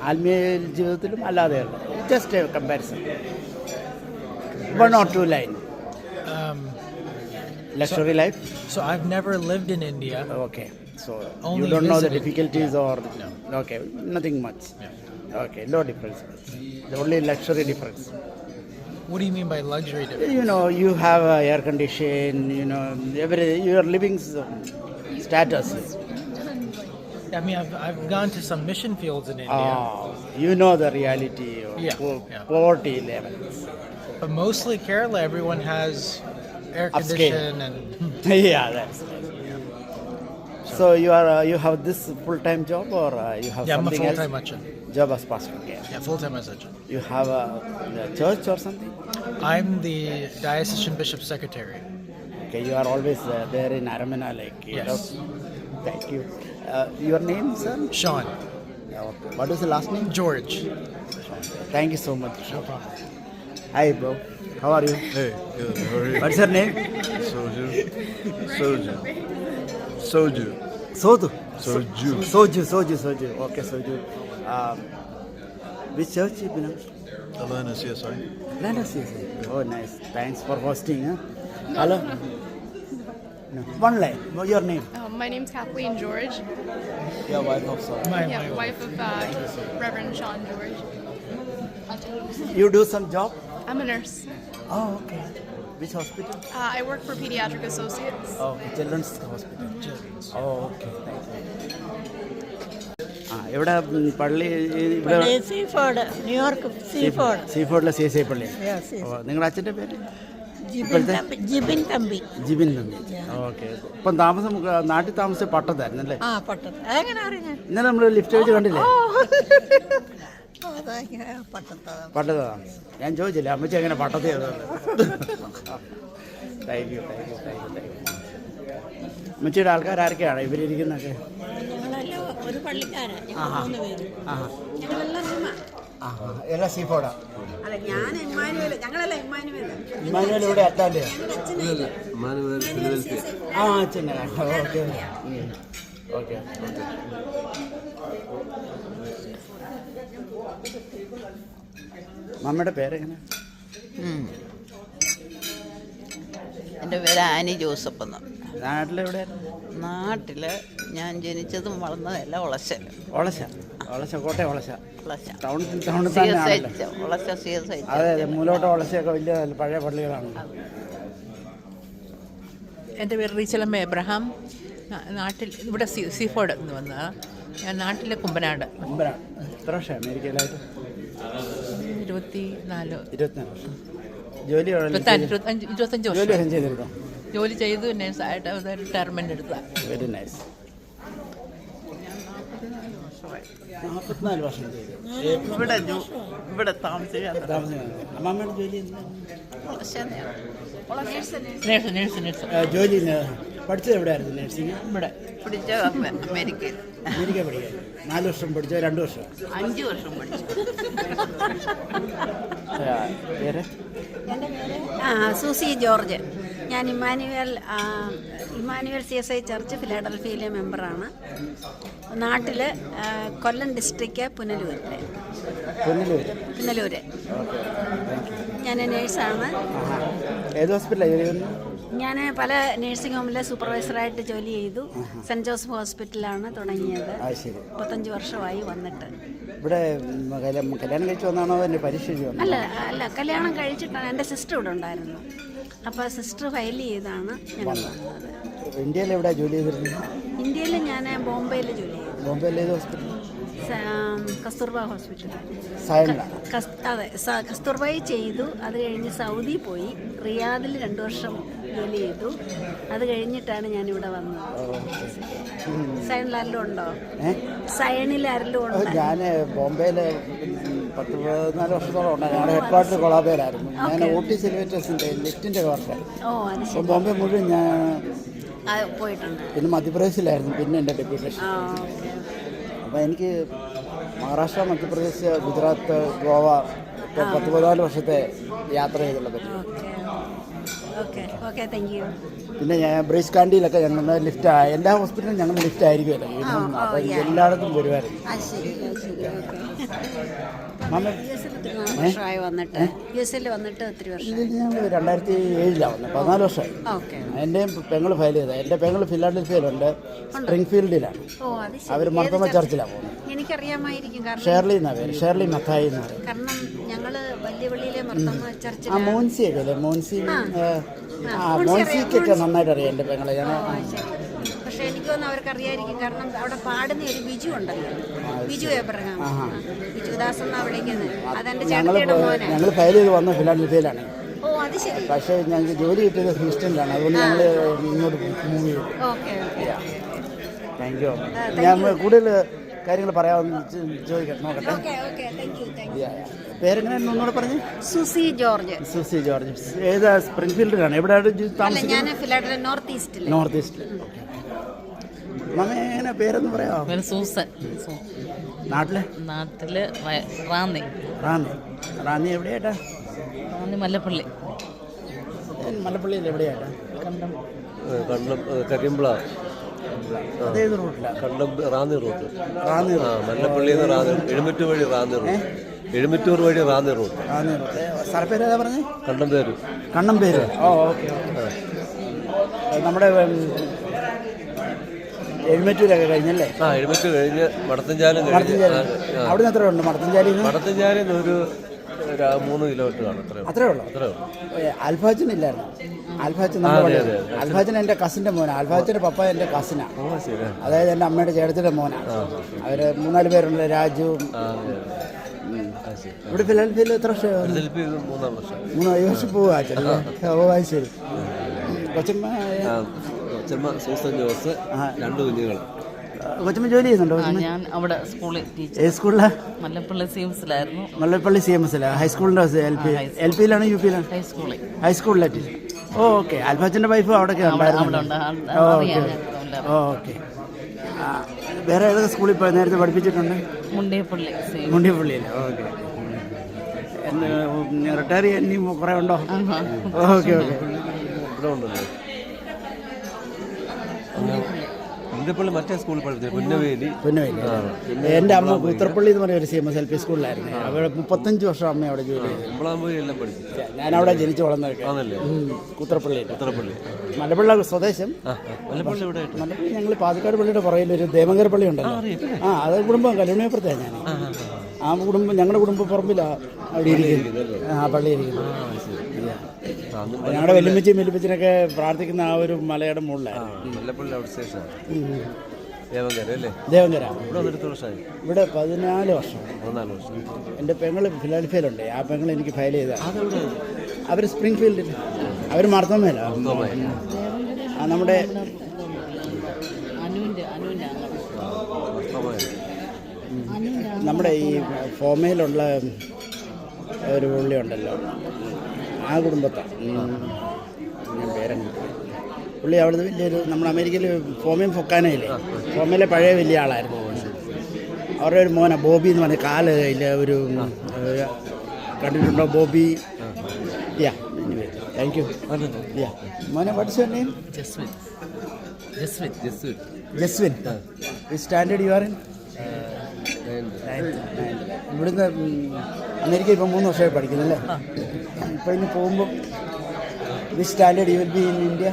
ആത്മീയ ജീവിതത്തിലും അല്ലാതെയുള്ള just a comparison 1 or 2 line luxury life. So I've never lived in India. Okay. So only you don't know the visited. difficulties Yeah. or no. Okay, nothing much. Okay, no difference. The only luxury difference. What do you mean by luxury difference? You know, you have air condition, you know, your living status. I mean, I've gone to some mission fields in India. You know the reality of poverty levels. But mostly Kerala, everyone has air Upscale. condition and yeah, that's right. So you have this full-time job or you have I'm a something full-time else? Achan. Job as pastor. Okay. Yeah, full-time Achan. You have a church or something? I'm the diocesan bishop's secretary. Okay, you are always there in Aramana, like you Yes. know. Thank you. Your name, sir? Sean. Okay. What is the last name? George. Thank you so much. No problem. Hi, bro. How are you? Hey, good. How are you? What's your name? Soju. Soju. Soju. Soju. Soju. Soju. Okay, Soju. Which church you belong to? Atlanta CSI. Atlanta CSI. Oh, nice. Thanks for hosting. Huh? Hello? No. One line. Your name? My name's Kathleen George. Your wife of Saul. Wife of Reverend Sean George. You do some job? I'm a nurse. Oh, okay. Which hospital? I work for Pediatric Associates. Oh, Children's Hospital. Oh, okay. Thank you. എവിടെ പള്ളി ഇവിടെ സീഫോർഡ് New York സീഫോർഡ് സീഫോർഡിലെ CSI പള്ളി. Yes, yes. നിങ്ങളുടെ അച്ഛൻ്റെ പേര്? Jibin Thampi. Jibin Thampi. Okay. ഇപ്പം താമസം നാട്ടിൽ താമസിച്ച പട്ടത്തായിരുന്നു അല്ലേ? ആ പട്ടത്ത്. എങ്ങനെ അറിയാം? ഇന്നലെ നമ്മൾ ലിഫ്റ്റ് വെച്ച് കണ്ടില്ലേ? പട്ടത്താ. ഞാൻ ചോദിച്ചില്ല അമ്മച്ചി എങ്ങനെ പട്ടത്തി താങ്ക് യു. അമ്മച്ചിയുടെ ആൾക്കാർ ആരൊക്കെയാണ് ഇവരിയ്ക്കുന്നൊക്കെ? ഒരു പള്ളിക്കാരൻ എല്ലാം സീഫോർഡാ? അല്ല ഞാൻ ഇമ്മാനുവേൽ, ഞങ്ങളല്ല ഇമ്മാനുവേൽ. ഇമ്മാനുവേൽ ഇവിടെ അറ്റാൻ്റെ? ആ അച്ഛൻ. Okay okay. മമ്മയുടെ പേരെങ്ങനെ? എൻ്റെ പേര് ആനി ജോസഫ് എന്ന്. നാട്ടിലെവിടെയായിരുന്നു? നാട്ടിൽ ഞാൻ ജനിച്ചതും വളർന്നതല്ല ഒളശ. കോട്ടയം ഒളശ. ടൗണിൽ ഒളശ CSI. അതെ മൂലോട്ട് ഒളശയൊക്കെ വലിയ പഴയ പള്ളികളാണ്. എൻ്റെ പേര് റീച്ചലമ്മ എബ്രഹാം. നാട്ടിൽ ഇവിടെ സീഫോർഡ് എന്ന് വന്നതാണ്. ഞാൻ നാട്ടിലെ കുമ്പനാട്. എത്ര വർഷം അമേരിക്കയിലായിട്ട്? 24 വർഷം. ജോലി 25 വർഷം ചെയ്തിരുന്നോ? ജോലി ചെയ്തു നേഴ്സായിട്ട് ഒരു റിട്ടയർമെൻ്റ് എടുത്തതാണ്. Very nice. 44 വർഷം ചെയ്തു. ഇവിടെ താമസിക്കാൻ. അമ്മമ്മയുടെ ജോലി നേഴ്സ്. ജോലി പഠിച്ചത് എവിടെയായിരുന്നു? നഴ്സിംഗ് ഇവിടെ പഠിച്ച അമേരിക്കയിൽ. അമേരിക്ക പഠിക്കാൻ 4 വർഷം പഠിച്ചോ? 2 വർഷം? 5 വർഷം പഠിച്ചു. പേര്? എൻ്റെ പേര് സൂസി ജോർജ്. ഞാൻ ഇമ്മാനുവൽ CSI ചർച്ച് ഫിലാഡൽഫിയയിലെ മെമ്പറാണ്. നാട്ടിൽ കൊല്ലം ഡിസ്ട്രിക്റ്റ് പുനലൂർ. ഞാൻ നേഴ്സാണ്. ഏത് ഹോസ്പിറ്റലാണ് ജോലി ചെയ്യുന്നത്? ഞാൻ പല നഴ്സിംഗ് ഹോമിലെ സൂപ്പർവൈസറായിട്ട് ജോലി ചെയ്തു. സെൻറ്റ് ജോസഫ് ഹോസ്പിറ്റലാണ് തുടങ്ങിയത്. 35 വർഷമായി വന്നിട്ട്. ഇവിടെ കല്യാണം കഴിച്ച് വന്നാണോ എൻ്റെ പരീക്ഷ എഴുതി വന്നത്? അല്ല കല്യാണം കഴിച്ചിട്ടാണ്. എൻ്റെ സിസ്റ്റർ ഇവിടെ ഉണ്ടായിരുന്നു. അപ്പോൾ സിസ്റ്റർ ഫയൽ ചെയ്താണ് ഞങ്ങൾ വന്നത്. ഇന്ത്യയിൽ എവിടെയാണ് ജോലി ചെയ്തിരുന്നത്? ഇന്ത്യയിൽ ഞാൻ ബോംബെയിൽ ജോലി ചെയ്തു. ബോംബെയിൽ ഏത് ഹോസ്പിറ്റൽ? കസ്തൂർബ ഹോസ്പിറ്റൽ. അതെ, കസ്തൂർബായി ചെയ്തു. അത് കഴിഞ്ഞ് സൗദി പോയി. റിയാദിൽ 2 വർഷം ജോലി ചെയ്തു. അത് കഴിഞ്ഞിട്ടാണ് ഞാനിവിടെ വന്നത്. സയണിൽ ആരെങ്കിലും ഉണ്ടോ? സയണിൽ ആരെങ്കിലും ഉണ്ടോ? ഞാൻ ബോംബെയിൽ 14 വർഷത്തോളം ഉണ്ടായിരുന്നു. ഞങ്ങളുടെ ഹെഡ് ക്വാർട്ടർ കൊളാബയിലായിരുന്നു. ഞാൻ OTC എലിവേറ്റേഴ്സിൻ്റെ ലിഫ്റ്റിൻ്റെ വർക്ക്. അപ്പോൾ ബോംബെ മുഴുവൻ ഞാൻ പോയിട്ടുണ്ട്. പിന്നെ മധ്യപ്രദേശിലായിരുന്നു. പിന്നെ എൻ്റെ ഡെപ്യൂട്ടേഷൻ. അപ്പോൾ എനിക്ക് മഹാരാഷ്ട്ര, മധ്യപ്രദേശ്, ഗുജറാത്ത്, ഗോവ 14 വർഷത്തെ യാത്ര ചെയ്തുള്ള പറ്റി. പിന്നെ ഞാൻ ബ്രീച്ച് കാൻഡിയിലൊക്കെ ഞങ്ങളുടെ ലിഫ്റ്റ്, എല്ലാ ഹോസ്പിറ്റലും ഞങ്ങളുടെ ലിഫ്റ്റ് ആയിരിക്കുമല്ലോ. അപ്പോൾ എല്ലായിടത്തും വരുമായിരുന്നു. വന്നിട്ട് ഒത്തിരി വർഷം. ഞങ്ങൾ 2007 വന്നത്. 14 വർഷമായി. എൻ്റെയും പെങ്ങൾ ഫയൽ ചെയ്തത്. എൻ്റെ പെങ്ങൾ ഫിലാഡൽഫിയയിലുണ്ട്, സ്പ്രിംഗ് ഫീൽഡിലാണ്. അവർ മർത്തമ ചർച്ചിലാണ് പോകുന്നത്. എനിക്കറിയാമായിരിക്കും. ഷേർലി എന്നാ പേര്, ഷേർലി മത്തായി എന്ന് പറയും. കാരണം ഞങ്ങൾ വലിയ പള്ളിയിലെ മർത്തമ ചർച്ചിൽ മോൻസിയൊക്കെ അല്ലേ? മോൻസിക്കൊക്കെ നന്നായിട്ട് അറിയാം എൻ്റെ പെങ്ങളെ. പക്ഷെ എനിക്ക് തോന്നുന്നു അവർക്ക് അറിയായിരിക്കും. കാരണം അവിടെ പാടുന്ന ഒരു ബിജു ഉണ്ടല്ലോ, ബിജു എബ്രഹാം, ബിജുദാസ് എന്നാ വിളിക്കുന്നത്. അതെന്റെ ചേട്ടത്തിയുടെ മോനെ. ഞങ്ങൾ ഫയൽ ചെയ്ത് വന്ന ഫിലാഡൽഫിയയിലാണ്. അത് ശരി. പക്ഷേ ഞങ്ങൾക്ക് ജോലി കിട്ടിയത് ഹ്യൂസ്റ്റണിലാണ്. അതുകൊണ്ട് ഞങ്ങൾ ഇങ്ങോട്ട് മൂവ് ചെയ്തു. Thank you. ഞാൻ കൂടുതൽ കാര്യങ്ങൾ പറയാമെന്ന് ചോദിക്കട്ടെ, നോക്കട്ടെ. പേരെങ്ങനെയാണ് ഒന്നുകൂടെ പറഞ്ഞു? Susie George. Susie George. ഏതാ? സ്പ്രിംഗ് ഫീൽഡിലാണ്. എവിടെയാണ് താമസിക്കുന്നത്? നോർത്ത് ഈസ്റ്റിൽ. മമ്മ പേരൊന്ന് പറയാമോ? സൂസൻ. നാട്ടില് റാന്നി എവിടെയായിട്ടാ? മല്ലപ്പള്ളി. മല്ലപ്പള്ളിയിൽ എവിടെയായിട്ടാ? കരിമ്പ്ള. അതേത് റൂട്ടിലാണ്? റാന്നി റൂട്ട്. മല്ലപ്പള്ളിയിൽ നിന്ന് റാന്നി, എഴുമറ്റൂർ വഴി റാന്നി റൂട്ട്. എഴുമറ്റൂർ വഴി റാന്നി റൂട്ട്. സ്ഥലപ്പേര് ഏതാ പറഞ്ഞേ? കണ്ണമ്പേര്. ഓക്കെ. നമ്മുടെ എഴുമറ്റൂരൊക്കെ കഴിഞ്ഞല്ലേ? എഴുമറ്റൂർ കഴിഞ്ഞ് മടത്തഞ്ചാലും. അവിടെ എത്ര ഉണ്ട്? മടത്തഞ്ചാലിൽ ഒരു 3 കിലോമീറ്റർ കാണും. അത്രേ ഉള്ളൂ. അൽഫാച്ചൻ ഇല്ലായിരുന്നു? അൽഫാച്ചൻ എൻ്റെ കസിൻ്റെ മോനാണ്. അൽഫാച്ചൻ്റെ പപ്പ എൻ്റെ കസിനാണ്. അതായത് എൻ്റെ അമ്മയുടെ ചേട്ടത്തിൻ്റെ മോനാണ്. അവർ 3-4 പേരുണ്ട്. രാജു. ഇവിടെ ഫിലാഡൽഫിയയിൽ എത്ര വർഷം? 3 വർഷം പോവാ. ശരി. കൊച്ചമ്മ സൂസൻ ജോസ്, 2 കുഞ്ഞുങ്ങൾ. കൊച്ചമ്മ ജോലി ചെയ്യുന്നുണ്ടോ? ഞാൻ അവിടെ സ്കൂളിൽ ടീച്ചർ. ഏത് സ്കൂളിലാണ്? മല്ലപ്പള്ളി CMSലായിരുന്നു. മല്ലപ്പള്ളി CMSലാണ്. ഹൈസ്കൂളിൻ്റെ LP യിലാണ് UP-യിലാണ്? ഹൈസ്കൂളിലെ ടീച്ചർ. ഓക്കെ. അൽഫാച്ചൻ്റെ വൈഫ് അവിടെയൊക്കെ ഉണ്ടായിരുന്നു. ഓക്കെ. വേറെ ഏതൊക്കെ സ്കൂളിൽ പോയി നേരത്തെ പഠിപ്പിച്ചിട്ടുണ്ട്? മുണ്ടിയപ്പള്ളിയിൽ. ഓക്കെ. റിട്ടയർ ചെയ്യാൻ ഇനി കുറേ ഉണ്ടോ? ഓക്കെ. ഇവിടെ ഉണ്ടല്ലോ. മറ്റേ സ്കൂളിൽ പഠിച്ചത് പുന്നവേലി. എൻ്റെ അമ്മ കൂത്തറപ്പള്ളി എന്ന് പറഞ്ഞ ഒരു CMS LP സ്കൂളിലായിരുന്നു. അവിടെ 35 വർഷം അമ്മ അവിടെ ജോലി ചെയ്തു. എല്ലാം പഠിച്ചു. ഞാൻ അവിടെ ജനിച്ചു വളർന്നതൊക്കെ. കൂത്തറപ്പള്ളി. മലപ്പള്ളി സ്വദേശം. മലപ്പള്ളി ഞങ്ങൾ പാതിക്കാട് പള്ളിയുടെ പുറകിൽ ഒരു ദേവങ്കര പള്ളി ഉണ്ടല്ലോ. അത് കുടുംബം കല്യാണപ്പുറത്താണ്. ഞാൻ ആ കുടുംബം, ഞങ്ങളുടെ കുടുംബ പറമ്പിലാണ് അവിടെ ഇരിക്കുന്നത്. പള്ളി ഇരിക്കുന്നത്. ഞങ്ങളുടെ വെല്ലുമ്മച്ചിനൊക്കെ പ്രാർത്ഥിക്കുന്ന ആ ഒരു മലയുടെ മുകളിലാണ്. ദേവങ്കര. ഇവിടെ 14 വർഷം. എൻ്റെ പെങ്ങൾ ഫിലാഡൽഫിയയിലുണ്ട്. ആ പെങ്ങൾ എനിക്ക് ഫയൽ ചെയ്ത. അവർ സ്പ്രിംഗ് ഫീൽഡിൽ. അവർ മർത്തമേലാണ്. നമ്മുടെ നമ്മുടെ ഈ ഫോമയിലുള്ള ഒരു പുള്ളി ഉണ്ടല്ലോ, ആ കുടുംബത്താണ്. ഞാൻ പേരങ്ങ് പുള്ളി അവിടുന്ന് വലിയൊരു, നമ്മുടെ അമേരിക്കയിൽ ഫോമയും ഫൊക്കാനയില്ലേ, ഫോമയിലെ പഴയ വലിയ ആളായിരുന്നു. അവരുടെ ഒരു മോനെ ബോബി എന്ന് പറഞ്ഞ കാലിൽ ഒരു കണ്ടിട്ടുണ്ടോ ബോബി? യാ, താങ്ക് യു. യാ മോനെ, watts your name? Jaswin. Standard you are in? ഇവിടുന്ന് അമേരിക്ക ഇപ്പം 3 വർഷമായി പഠിക്കുന്നല്ലേ? ഇപ്പം ഇനി പോകുമ്പോൾ which standard you will be in India?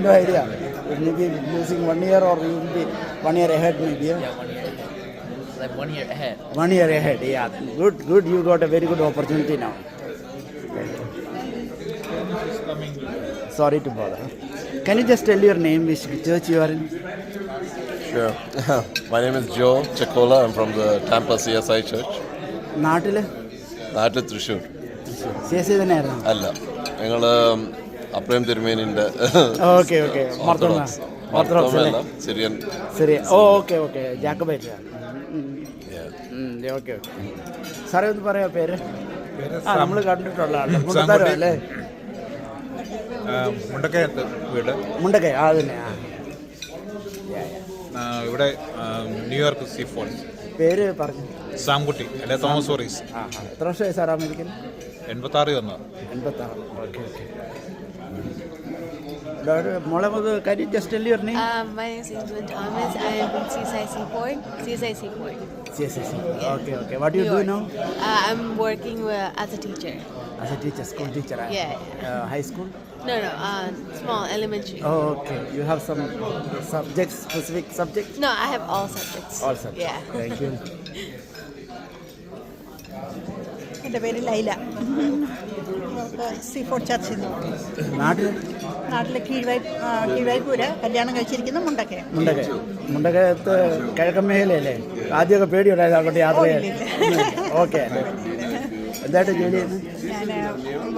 No idea. You may be losing 1 year or you will be 1 year ahead maybe. Yeah, 1 year. Like 1 year ahead. 1 year ahead, yeah. Good. You got a very good opportunity now. Sorry to bother. Can you just tell your name, which church you are in? Sure. My name is Joe Chakola. I'm from the Tampa CSI Church. നാട്ടിൽ Thrissur. CSI തന്നെയായിരുന്നു? അല്ല, ഞങ്ങൾ അപ്രേം തിരുമേനിന്റെ okay Syrian. Okay Jacobite. Okay. സാറേ ഒന്ന് പറയാ പേര്? നമ്മൾ കണ്ടിട്ടുള്ള ആളല്ലേ? അല്ലേ? മുണ്ടക്കൈ അതന്നെ. ഇവിടെ ന്യൂയോർക്ക് സീഫോർഡ്. പേര് പറഞ്ഞു? സാംകുട്ടി. എൻ്റെ തോമസ് വോറീസ്. എത്ര വർഷമായി സാർ അമേരിക്കൻ? 86 വന്നു. 86. ഓക്കെ. മോളെ, can you just tell your name? My name is Ingrid Thomas. I am from CSI Seaport. Okay. What do you do now? I'm working as a teacher. As a teacher, school teacher? Yeah. High school? No, small, elementary. Oh, okay. You have some subjects, specific subjects? No, I have all subjects. All subjects. Yeah. Thank you. എൻ്റെ പേര് ലൈല. സീഫോർഡ് ചർച്ചിൽ നാട്ടിലെ കീഴ്വായ്പൂര. കല്യാണം കഴിച്ചിരിക്കുന്ന മുണ്ടക്കയത്ത് കിഴക്കൻ മേഖലയല്ലേ? ആദ്യമൊക്കെ പേടിയുണ്ടായിരുന്നു അങ്ങോട്ട് യാത്ര ചെയ്യാൻ. Okay. എന്തായിട്ട് ജോലി ചെയ്യുന്നത്? ഞാൻ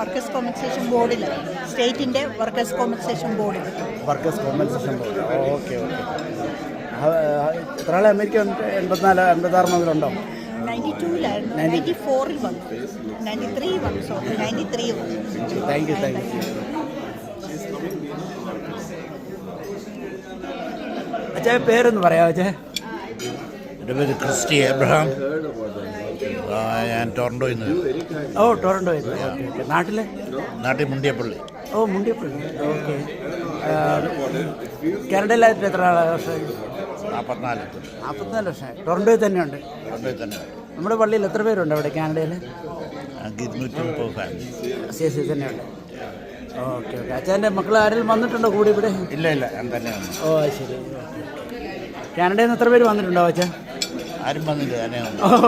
വർക്കേഴ്സ് കോമ്പൻസേഷൻ ബോർഡിൽ, സ്റ്റേറ്റിൻ്റെ വർക്കേഴ്സ് കോമ്പൻസേഷൻ ബോർഡ്. ഓക്കെ. എത്ര ആളെ അമേരിക്ക? 84 മുതലുണ്ടോ? 92-ലായിരുന്നു. 94-ൽ വന്നു. 93 വന്നു. Thank you. അച്ഛാ, പേരൊന്ന് പറയാമോ അച്ഛാ? എൻ്റെ പേര് ക്രിസ്റ്റി എബ്രഹാം. ഞാൻ ടൊറൻറ്റോയിൽ നിന്ന്. ടൊറൻറ്റോയിൽ. ഓക്കെ. നാട്ടിൽ മുണ്ടിയപ്പള്ളി. മുണ്ടിയപ്പള്ളി. ഓക്കെ. കാനഡയിലായിട്ട് എത്ര വർഷമായി? 44 വർഷമായി. ടൊറൻറ്റോയിൽ തന്നെയുണ്ട്? ടൊറൻറ്റോയിൽ തന്നെ. നമ്മുടെ പള്ളിയിൽ എത്ര പേരുണ്ട് അവിടെ കാനഡയിൽ? 230 ഫാമിലി. CSI തന്നെയുണ്ട്. ഓക്കെ. അച്ഛൻ്റെ മക്കൾ ആരെങ്കിലും വന്നിട്ടുണ്ടോ കൂടി ഇവിടെ? ഇല്ല, ഞാൻ തന്നെയാണ്. ശരി. കാനഡയിൽ നിന്ന് എത്ര പേര് വന്നിട്ടുണ്ടോ അച്ഛൻ? ആരും വന്നില്ല.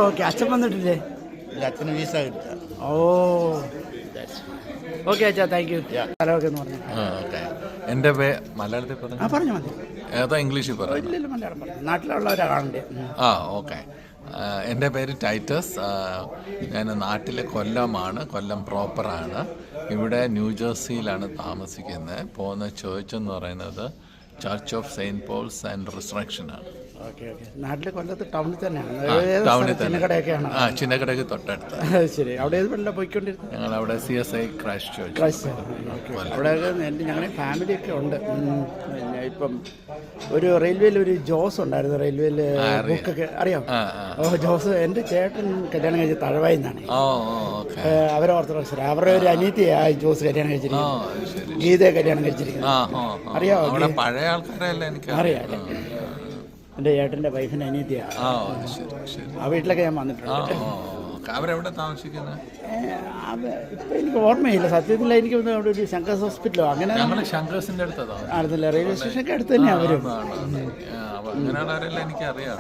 ഓക്കെ. അച്ഛൻ വന്നിട്ടില്ലേ? ഇല്ല, അച്ഛന് വീസ കിട്ടുക. ഓക്കെ അച്ഛാ, താങ്ക് യു. സ്ഥലമൊക്കെ എന്ന് പറഞ്ഞു. എൻ്റെ മലയാളത്തിൽ പറഞ്ഞു മതി. ഏതാ ഇംഗ്ലീഷിൽ പറഞ്ഞു? മലയാളം പറഞ്ഞു. നാട്ടിലുള്ളവരാണ്. ഓക്കെ. എൻ്റെ പേര് ടൈറ്റസ്. ഞാൻ നാട്ടിലെ കൊല്ലം പ്രോപ്പറാണ്. ഇവിടെ ന്യൂജേഴ്സിയിലാണ് താമസിക്കുന്നത്. പോകുന്ന ചേർച്ച് എന്ന് പറയുന്നത് church of saint Paul's and റിസറക്ഷനാണ്. നാട്ടിലെ കൊല്ലത്ത് ടൗണിൽ തന്നെയാണ്? ചിന്നക്കടയൊക്കെയാണ്. ചിന്നക്കടയ്ക്ക് തൊട്ടടുത്ത്. ശരി. അവിടെ പോയിക്കൊണ്ടിരുന്നത്? ഞങ്ങൾ അവിടെ CSI ക്രൈസ്റ്റ് ചർച്ച്. അവിടെ ഞങ്ങളുടെ ഫാമിലിയൊക്കെ ഉണ്ട്. ഇപ്പം ഒരു റെയിൽവേയിൽ ഒരു ജോസ് ഉണ്ടായിരുന്നു. റെയിൽവേയിൽ ബുക്കൊക്കെ അറിയാം? ജോസ് എൻ്റെ ചേട്ടൻ കല്യാണം കഴിച്ച തഴവായിൽ നിന്നാണ്. അവർ ഓർത്തഡോക്സ്. അവരുടെ ഒരു അനിയത്തിയായി ജോസ് കല്യാണം കഴിച്ചിരിക്കുന്നത്. ഗീതയെ കല്യാണം കഴിച്ചിരിക്കുന്നത്. അറിയാമോ? പഴയ ആൾക്കാരല്ലേ? അറിയാം. എൻ്റെ ചേട്ടൻ്റെ വൈഫിൻ്റെ അനിയത്തിയാണ്. ആ വീട്ടിലൊക്കെ ഞാൻ വന്നിട്ടുണ്ട്. അവരെവിടെ താമസിക്കുന്നത്? ഇപ്പം എനിക്ക് ഓർമ്മയില്ല സത്യത്തിൽ. എനിക്ക് അവിടെ ഒരു ശങ്കേഴ്സ് ഹോസ്പിറ്റലോ അങ്ങനെ ശങ്കേഴ്സിൻ്റെ അടുത്തല്ല, റെയിൽവേ സ്റ്റേഷനൊക്കെ അടുത്ത് തന്നെയാണ് അവരും. എനിക്കറിയാം.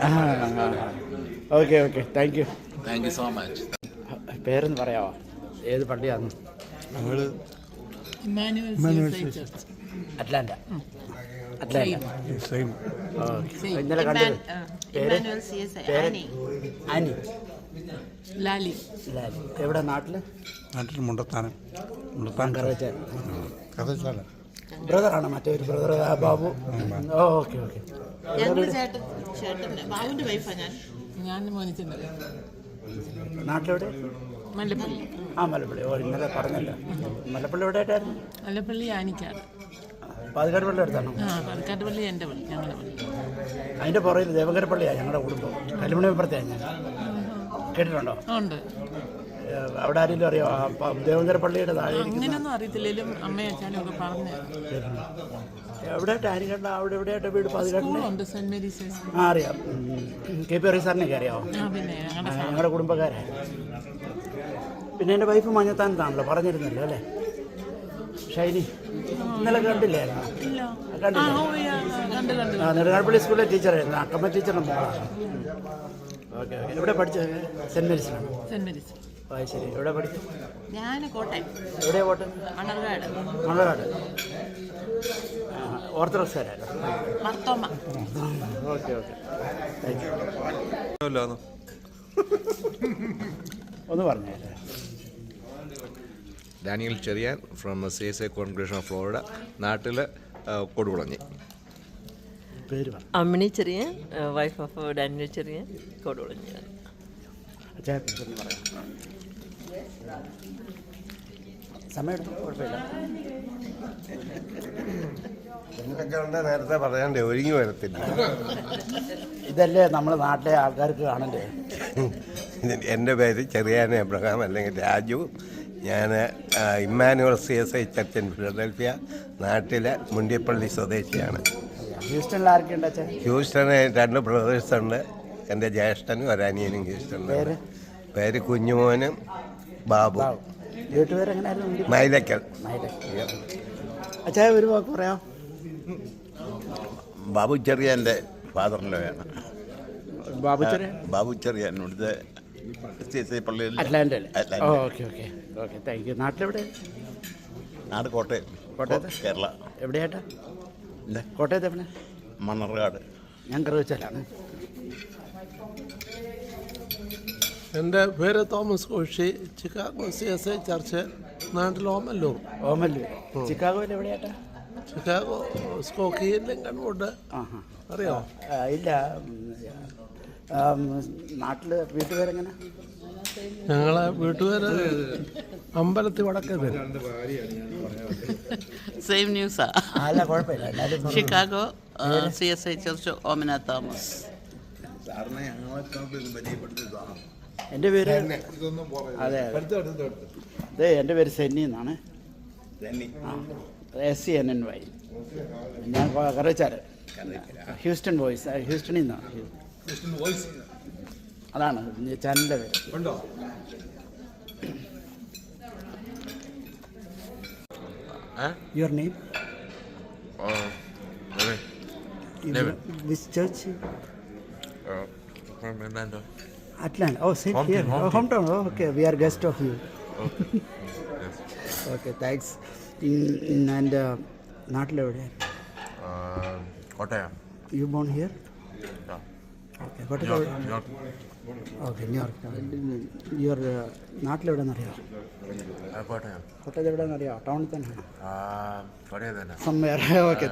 Okay. Thank you so much. പേരെന്ന് പറയാമോ? ഏത് പള്ളിയാന്ന്? അറ്റ്ലാന്റ. ഇന്നലെ കണ്ടു. ആനി. ലാലി. എവിടെ? നാട്ടിൽ മുണ്ടത്താനം. ബ്രദറാണ്. മറ്റൊരു ബ്രദർ ബാബു. ഓക്കെ. നാട്ടിലെവിടെ? മല്ലപ്പള്ളി. മല്ലപ്പള്ളി. ഇന്നലെ പറഞ്ഞല്ലോ. മല്ലപ്പള്ളി എവിടെ ആയിട്ടായിരുന്നു? മല്ലപ്പള്ളി ആനിക്കാട്. പാലക്കാട് പള്ളി അടുത്താണോ? പാലക്കാട് പള്ളി എൻ്റെ പള്ളി, ഞങ്ങളുടെ പള്ളി. അതിൻ്റെ പുറകിൽ ദേവങ്കര പള്ളിയാണ് ഞങ്ങളുടെ കുടുംബം. കല്ലുമണി അപ്പുറത്തെയാണ് ഞാൻ. കേട്ടിട്ടുണ്ടോ? ഉണ്ട്. അവിടെ ആരെങ്കിലും അറിയോ? ദേവങ്കര പള്ളിയുടെ താഴെ അങ്ങനെയൊന്നും അറിയത്തില്ലെങ്കിലും അമ്മയും അച്ഛനും ഒക്കെ പറഞ്ഞു. എവിടെയായിട്ട് ആര്യകണ്ട അവിടെ എവിടെയായിട്ട് വീട്? സ്കൂളുണ്ട്, സെന്റ് മേരീസ് ഹൈസ്കൂൾ. ആ അറിയാം. കെ പി സാറിനൊക്കെ അറിയാമോ? പിന്നെ ഞങ്ങളുടെ കുടുംബക്കാരാണ്. പിന്നെ എൻ്റെ വൈഫ് മഞ്ഞത്താനത്താണല്ലോ, പറഞ്ഞിരുന്നല്ലോ അല്ലേ ഷൈനി? ഇന്നലെ കണ്ടില്ലായിരുന്നു? കണ്ടില്ല. നെടുങ്ങാപ്പള്ളി സ്കൂളിലെ ടീച്ചറായിരുന്നു, അക്കമ്മ ടീച്ചറിൻ്റെ മോളാണ്. Okay okay. എവിടെ പഠിച്ചത്? സെൻറ്റ് മേരീസിലാണ്. Saint Mary's. ശരി. എവിടെ പഠിച്ചു? ഞാൻ കോട്ടയം. എവിടെയാ കോട്ടയം? മണർകാട്. മണർകാട്. ഓർത്തഡോക്സുകാരായിരുന്നു. Marthoma. Okay okay. Thank you. ഒന്ന് പറഞ്ഞേ. Daniel Cherian from CSI congregation of Florida, നാട്ടിൽ കൊടുകുളഞ്ഞി. പേര് പറ. Ammini Cherian, wife of Daniel Cherian, Kodukulanji. സമയം കുഴപ്പമില്ല. നേരത്തെ പറയാണ്ടേ, ഒരുങ്ങി വരത്തില്ല. ഇതല്ലേ നമ്മുടെ നാട്ടിലെ ആൾക്കാർക്ക് കാണണ്ടേ? എൻ്റെ പേര് ചെറിയാൻ എബ്രഹാം, അല്ലെങ്കിൽ രാജു. ഞാൻ Emmanuel CSI church in Philadelphia, നാട്ടിലെ മുണ്ടിയപ്പള്ളി സ്വദേശിയാണ്. ഹ്യൂസ്റ്റണിൽ ആർക്കുണ്ട് അച്ഛൻ? ഹ്യൂസ്റ്റണ് 2 ബ്രദേഴ്സുണ്ട്. എൻ്റെ ജ്യേഷ്ഠനും ഒരനിയനും ഹ്യൂസ്റ്റണിൽ. പേര് കുഞ്ഞുമോനും ബാബു. വീട്ടുപേരെങ്ങനെയായിരുന്നു? മൈലക്കൽ. അച്ഛാ ഒരു വാക്ക് പറയാം. ബാബു ചെറിയാൻ്റെ ഫാദറിൻ്റെയാണ്. ബാബു ചെറിയാൻ ഇവിടുത്തെ CSI പള്ളിയിൽ അറ്റ്ലാന്റയിൽ. Okay okay okay. Thank you. നാട്ടിലെവിടെ? നാട് കോട്ടയം. കോട്ടയത്ത്? കേരള. എവിടെയായിട്ടാ? കോട്ടയത്ത് എവിടെ? മണർകാട്. ഞാൻ കറുവച്ചാലാണ്. എൻ്റെ പേര് Thomas Koshy, Chicago CSI church, നാട്ടിൽ ഓമല്ലൂർ. ചിക്കാഗോയിൽ എവിടെയായിട്ടാ? Chicago Skokie Lincolnwood. അറിയോ? ഇല്ല. നാട്ടിൽ വീട്ടുപേരെങ്ങനെ? ഞങ്ങളെ വീട്ടുപേര് അമ്പലത്തിൽ വടക്കേ പേര്. സെയിം ന്യൂസാ. അല്ല കുഴപ്പമില്ല. Chicago CSI church Omana Thomas. എൻ്റെ പേര് അതെ അതെ എൻ്റെ പേര് സെന്നി എന്നാണ്. SCNNY. ഞാൻ കറുവച്ചാല്, ഹ്യൂസ്റ്റൺ വോയിസ്, ഹ്യൂസ്റ്റണിൽ നിന്നാണ്. അതാണ് ചാനലിൻ്റെ പേര്. Your name? Which church? From Orlando. Atlanta. Oh, sit here. Oh, hometown. Oh, okay. We are guest of you. Okay. Yes. Okay, thanks. And നാട്ടിൽ എവിടെയാണ്? Kottayam. You born here? Yeah. Okay. Okay, New York. Your നാട്ടിലെവിടെയെന്ന് അറിയാം? കോട്ടയം. കോട്ടയത്ത് എവിടെയെന്ന് അറിയാം? ടൗണിൽ തന്നെയാണ്? കോട്ടയം തന്നെ. Somewhere. Okay.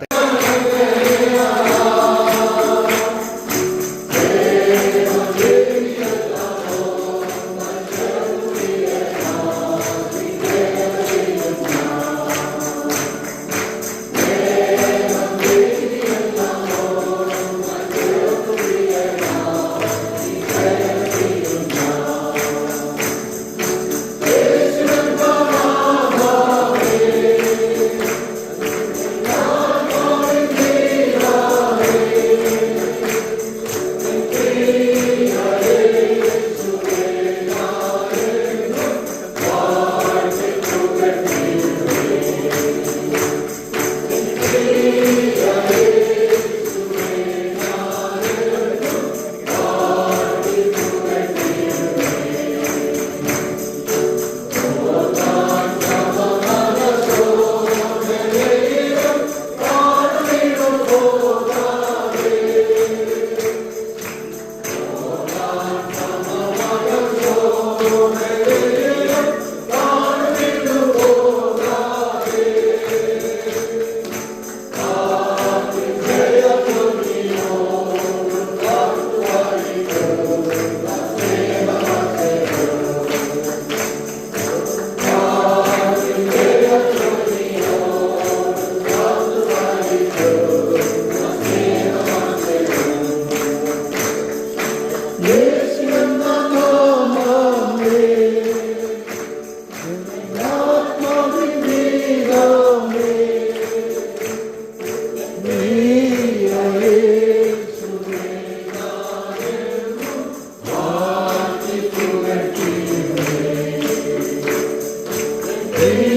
Hey.